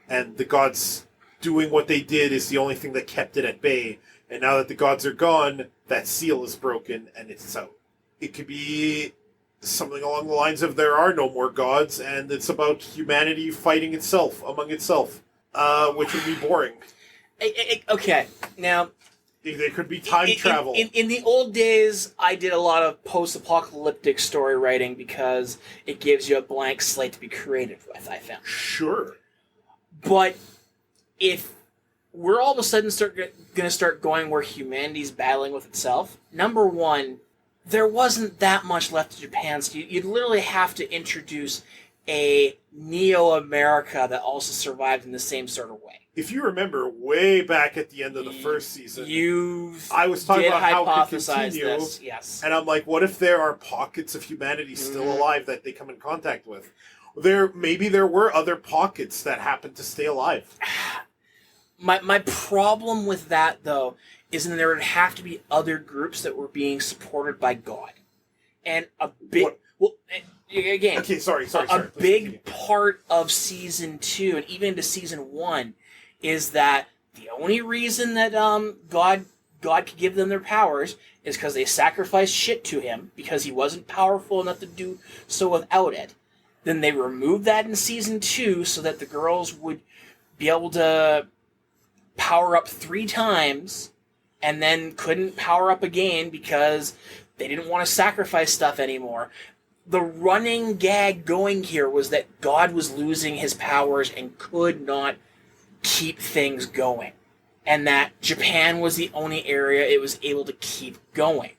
[SPEAKER 2] And the gods doing what they did is the only thing that kept it at bay. And now that the gods are gone, that seal is broken and it's out. It could be something along the lines of there are no more gods, and it's about humanity fighting itself, among itself. Which would be boring.
[SPEAKER 1] Okay, now...
[SPEAKER 2] There could be time travel.
[SPEAKER 1] In the old days, I did a lot of post-apocalyptic story writing because it gives you a blank slate to be creative with, I found.
[SPEAKER 2] Sure.
[SPEAKER 1] But if we're all of a sudden going to start going where humanity's battling with itself, number one, there wasn't that much left of Japan, so you'd literally have to introduce a Neo-America that also survived in the same sort of way.
[SPEAKER 2] If you remember, way back at the end of the first season, I was talking about how it could continue,
[SPEAKER 1] this, yes.
[SPEAKER 2] And I'm like, what if there are pockets of humanity still alive that they come in contact with? Maybe there were other pockets that happened to stay alive.
[SPEAKER 1] My problem with that, though, is that there would have to be other groups that were being supported by God. And a big... again...
[SPEAKER 2] Okay, sorry.
[SPEAKER 1] A big part of Season 2, and even into Season 1, is that the only reason that God could give them their powers is because they sacrificed shit to him, because he wasn't powerful enough to do so without it. Then they removed that in Season 2 so that the girls would be able to power up 3 times and then couldn't power up again because they didn't want to sacrifice stuff anymore. The running gag going here was that God was losing his powers and could not keep things going. And that Japan was the only area it was able to keep going.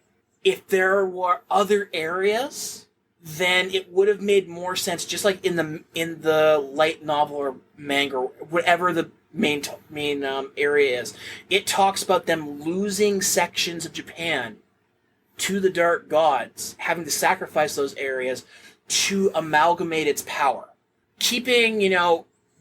[SPEAKER 1] If there were other areas then it would have made more sense. Just like in the light novel or manga, or whatever the main area is, it talks about them losing sections of Japan to the Dark Gods, having to sacrifice those areas to amalgamate its power. Keeping,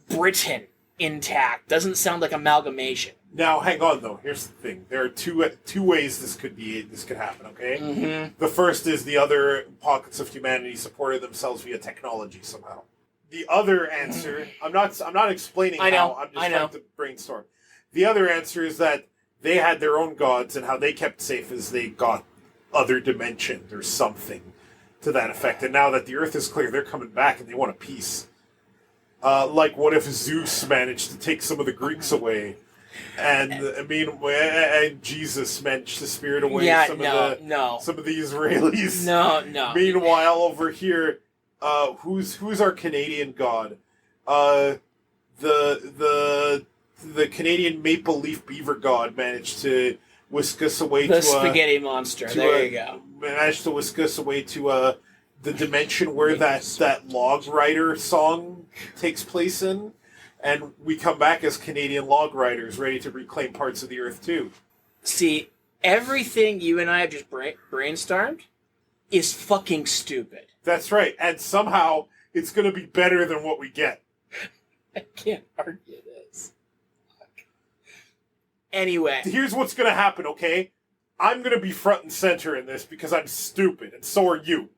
[SPEAKER 1] Britain intact doesn't sound like amalgamation.
[SPEAKER 2] Now, hang on, though. Here's the thing. There are two ways this could happen, okay?
[SPEAKER 1] Mm-hmm.
[SPEAKER 2] The first is the other pockets of humanity supported themselves via technology somehow. The other answer, I'm not explaining how, I'm just trying to brainstorm. The other answer is that they had their own gods, and how they kept safe is they got other dimensions or something to that effect. And now that the Earth is clear, they're coming back and they want a peace. Like, what if Zeus managed to take some of the Greeks away? And and Jesus managed to spirit away some of the Israelis.
[SPEAKER 1] No.
[SPEAKER 2] Meanwhile, over here, who's our Canadian god? The Canadian maple leaf beaver god managed to whisk us away to
[SPEAKER 1] the spaghetti monster. There you go.
[SPEAKER 2] Managed to whisk us away to the dimension where that log rider song takes place in. And we come back as Canadian log riders, ready to reclaim parts of the Earth, too.
[SPEAKER 1] See, everything you and I have just brainstormed is fucking stupid.
[SPEAKER 2] That's right. And somehow, it's going to be better than what we get.
[SPEAKER 1] I can't argue this. Fuck. Anyway.
[SPEAKER 2] Here's what's going to happen, okay? I'm going to be front and center in this because I'm stupid, and so are you.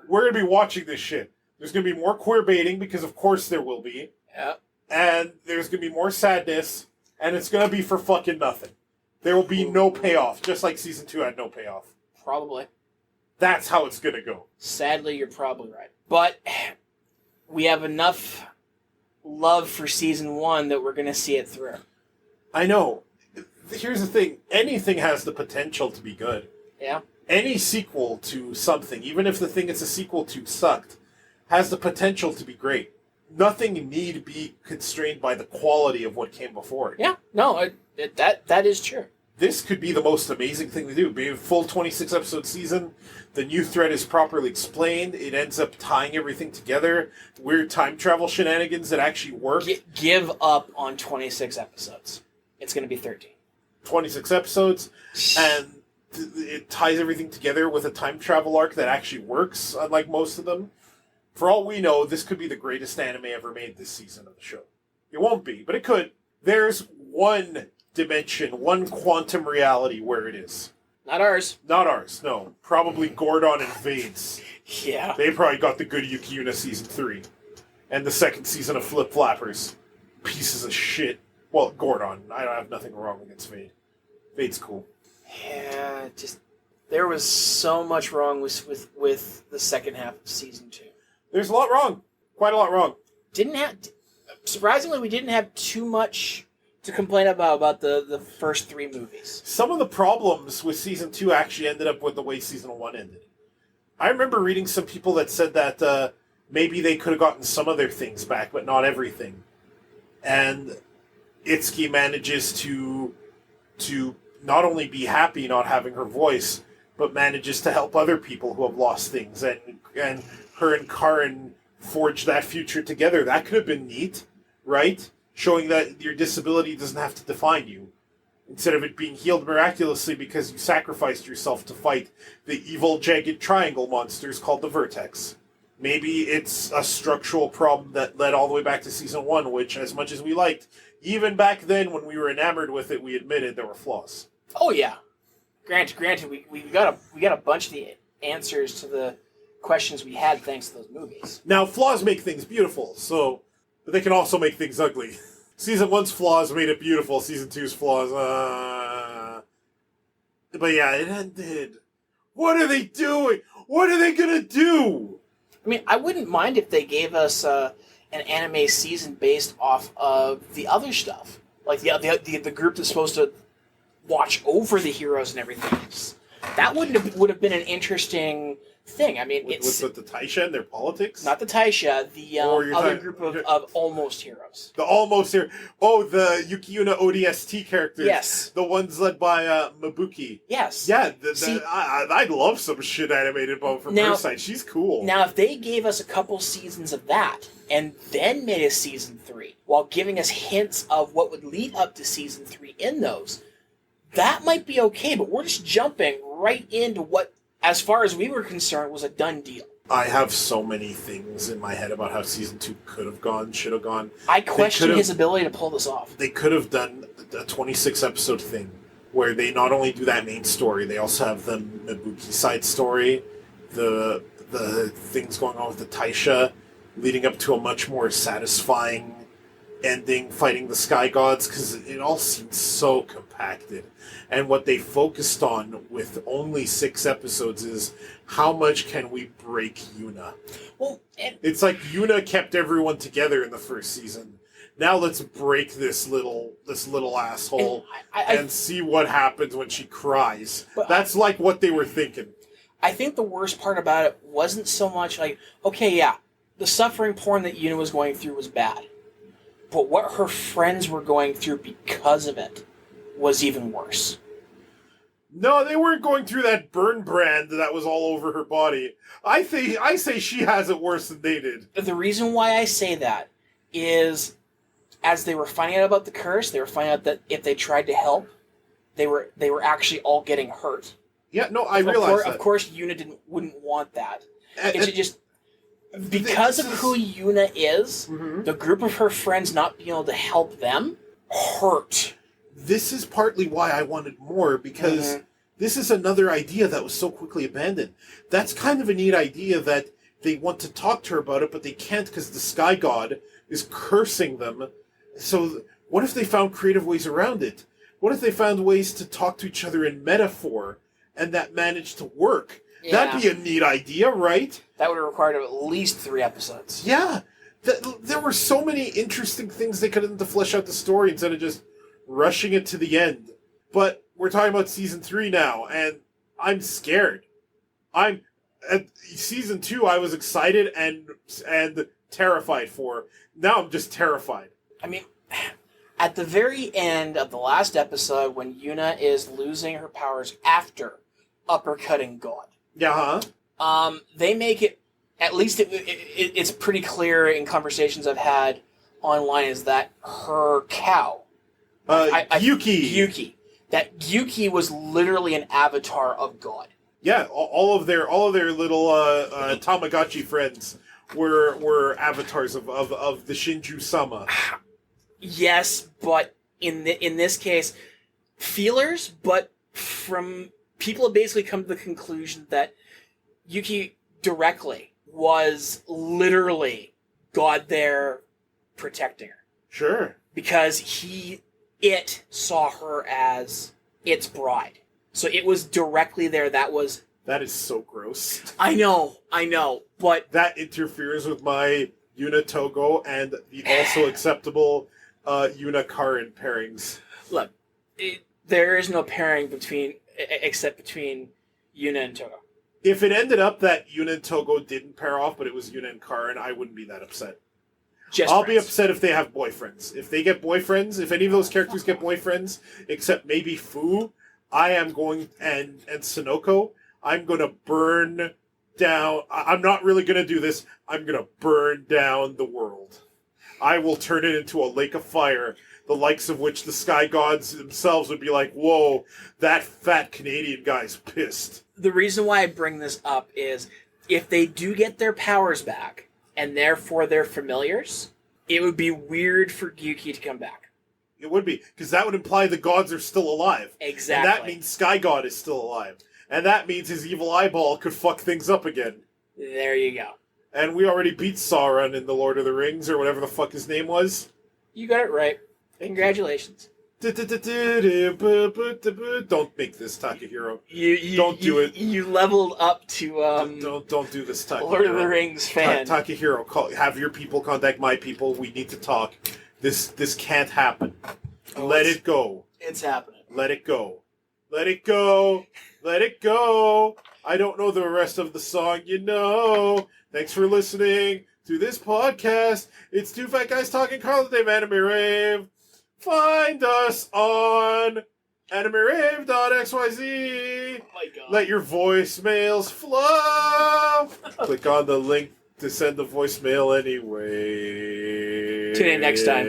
[SPEAKER 2] We're going to be watching this shit. There's going to be more queer baiting, because of course there will be.
[SPEAKER 1] Yep.
[SPEAKER 2] And there's going to be more sadness, and it's going to be for fucking nothing. There will be no payoff, just like Season 2 had no payoff.
[SPEAKER 1] Probably.
[SPEAKER 2] That's how it's going to go.
[SPEAKER 1] Sadly, you're probably right. But we have enough love for Season 1 that we're going to see it through.
[SPEAKER 2] I know. Here's the thing. Anything has the potential to be good.
[SPEAKER 1] Yeah.
[SPEAKER 2] Any sequel to something, even if the thing it's a sequel to sucked, has the potential to be great. Nothing need be constrained by the quality of what came before it.
[SPEAKER 1] Yeah, no, that is true.
[SPEAKER 2] This could be the most amazing thing to do. Be a full 26-episode season. The new thread is properly explained. It ends up tying everything together. Weird time travel shenanigans that actually work.
[SPEAKER 1] Give up on 26 episodes. It's going to be 13.
[SPEAKER 2] 26 episodes, and it ties everything together with a time travel arc that actually works, unlike most of them. For all we know, this could be the greatest anime ever made this season of the show. It won't be, but it could. There's one dimension, one quantum reality where it is.
[SPEAKER 1] Not ours.
[SPEAKER 2] Not ours, no. Probably Gordon and Vades.
[SPEAKER 1] Yeah.
[SPEAKER 2] They probably got the good Yuki Yuna Season 3. And the second season of Flip Flappers. Pieces of shit. Well, Gordon. I don't have nothing wrong against Vade. Vade's cool.
[SPEAKER 1] Yeah, just... There was so much wrong with the second half of Season 2.
[SPEAKER 2] There's a lot wrong. Quite a lot wrong.
[SPEAKER 1] Surprisingly, we didn't have too much to complain about the first 3 movies.
[SPEAKER 2] Some of the problems with Season 2 actually ended up with the way Season 1 ended. I remember reading some people that said that maybe they could have gotten some of their things back, but not everything. And Itsuki manages to not only be happy not having her voice, but manages to help other people who have lost things. And her and Karin forged that future together. That could have been neat, right? Showing that your disability doesn't have to define you. Instead of it being healed miraculously because you sacrificed yourself to fight the evil jagged triangle monsters called the Vertex. Maybe it's a structural problem that led all the way back to Season 1, which, as much as we liked, even back then when we were enamored with it, we admitted there were flaws.
[SPEAKER 1] Oh, yeah. Granted, we got a bunch of the answers to the questions we had thanks to those movies.
[SPEAKER 2] Now, flaws make things beautiful, but they can also make things ugly. Season 1's flaws made it beautiful. Season 2's flaws, But yeah, it ended. What are they doing? What are they gonna do?
[SPEAKER 1] I mean, I wouldn't mind if they gave us an anime season based off of the other stuff. Like the group that's supposed to watch over the heroes and everything. That would have been an interesting thing. I mean,
[SPEAKER 2] What's with the Taisha and their politics?
[SPEAKER 1] not the Taisha, the other group of almost heroes.
[SPEAKER 2] The almost here. Oh, the Yuki Yuna ODST characters.
[SPEAKER 1] Yes.
[SPEAKER 2] The ones led by Mabuki.
[SPEAKER 1] Yes.
[SPEAKER 2] Yeah, I'd love some shit animated from her side. She's cool.
[SPEAKER 1] Now, if they gave us a couple seasons of that, and then made a season 3, while giving us hints of what would lead up to season 3 in those, that might be okay, but we're just jumping right into what, as far as we were concerned, was a done deal.
[SPEAKER 2] I have so many things in my head about how season 2 could have gone, should have gone.
[SPEAKER 1] I question his ability to pull this off.
[SPEAKER 2] They could have done a 26-episode thing, where they not only do that main story, they also have the Mabuki side story, the things going on with the Taisha, leading up to a much more satisfying ending, fighting the Sky Gods, because it all seems so compacted. And what they focused on with only 6 episodes is how much can we break Yuna.
[SPEAKER 1] Well,
[SPEAKER 2] it's like Yuna kept everyone together in the first season. Now let's break this little asshole and see what happens when she cries. That's like what they were thinking.
[SPEAKER 1] I think the worst part about it wasn't so much like, okay, yeah, the suffering porn that Yuna was going through was bad. But what her friends were going through because of it was even worse.
[SPEAKER 2] No, they weren't going through that burn brand that was all over her body. I say she has it worse than they did.
[SPEAKER 1] The reason why I say that is, as they were finding out about the curse, they were finding out that if they tried to help, they were actually all getting hurt.
[SPEAKER 2] Yeah, no, I realize that.
[SPEAKER 1] Of course, Yuna wouldn't want that. It's just because of who Yuna is, the group of her friends not being able to help them hurt.
[SPEAKER 2] This is partly why I wanted more, because this is another idea that was so quickly abandoned. That's kind of a neat idea that they want to talk to her about it, but they can't because the Sky God is cursing them. So what if they found creative ways around it? What if they found ways to talk to each other in metaphor, and that managed to work? Yeah. That'd be a neat idea, right?
[SPEAKER 1] That would have required at least 3 episodes.
[SPEAKER 2] Yeah. There were so many interesting things they could have done to flesh out the story instead of just rushing it to the end. But we're talking about season 3 now, and I'm scared. At season 2, I was excited and terrified for. Now I'm just terrified.
[SPEAKER 1] I mean, at the very end of the last episode, when Yuna is losing her powers after uppercutting God, they make it, at least it's pretty clear in conversations I've had online, is that her cow,
[SPEAKER 2] Yuki.
[SPEAKER 1] That Yuki was literally an avatar of God.
[SPEAKER 2] Yeah, all of their little Tamagotchi friends were avatars of the Shinju-sama.
[SPEAKER 1] Yes, but in this case, feelers, but from people have basically come to the conclusion that Yuki directly was literally God there protecting her.
[SPEAKER 2] Sure.
[SPEAKER 1] Because it saw her as its bride. So it was directly there. That
[SPEAKER 2] is so gross.
[SPEAKER 1] I know, but
[SPEAKER 2] that interferes with my Yuna Togo and the also acceptable Yuna Karin pairings.
[SPEAKER 1] Look, there is no pairing except between Yuna and Togo.
[SPEAKER 2] If it ended up that Yuna and Togo didn't pair off, but it was Yuna and Karin, I wouldn't be that upset. I'll be upset if they have boyfriends. If they get boyfriends, if any of those characters get boyfriends, except maybe Fu, I am going, and Sonoko, I'm going to burn down. I'm not really going to do this. I'm going to burn down the world. I will turn it into a lake of fire, the likes of which the Sky Gods themselves would be like, whoa, that fat Canadian guy's pissed.
[SPEAKER 1] The reason why I bring this up is, if they do get their powers back, and therefore their familiars, it would be weird for Yuki to come back.
[SPEAKER 2] It would be, because that would imply the gods are still alive.
[SPEAKER 1] Exactly.
[SPEAKER 2] And that means Sky God is still alive. And that means his evil eyeball could fuck things up again.
[SPEAKER 1] There you go.
[SPEAKER 2] And we already beat Sauron in The Lord of the Rings, or whatever the fuck his name was.
[SPEAKER 1] You got it right. Congratulations.
[SPEAKER 2] Don't make this, Takahiro. Don't do it.
[SPEAKER 1] You leveled up to
[SPEAKER 2] Don't do this, Takahiro.
[SPEAKER 1] Lord of the Rings fan.
[SPEAKER 2] Takahiro, have your people contact my people. We need to talk. This can't happen. Let it go.
[SPEAKER 1] It's happening.
[SPEAKER 2] Let it go. Let it go. Let it go. I don't know the rest of the song, you know. Thanks for listening to this podcast. It's Two Fat Guys Talking Carl Dave Anime Rave. Find us on animerave.xyz.
[SPEAKER 1] Oh my god.
[SPEAKER 2] Let your voicemails flow. Click on the link to send the voicemail anyway.
[SPEAKER 1] Tune in next time.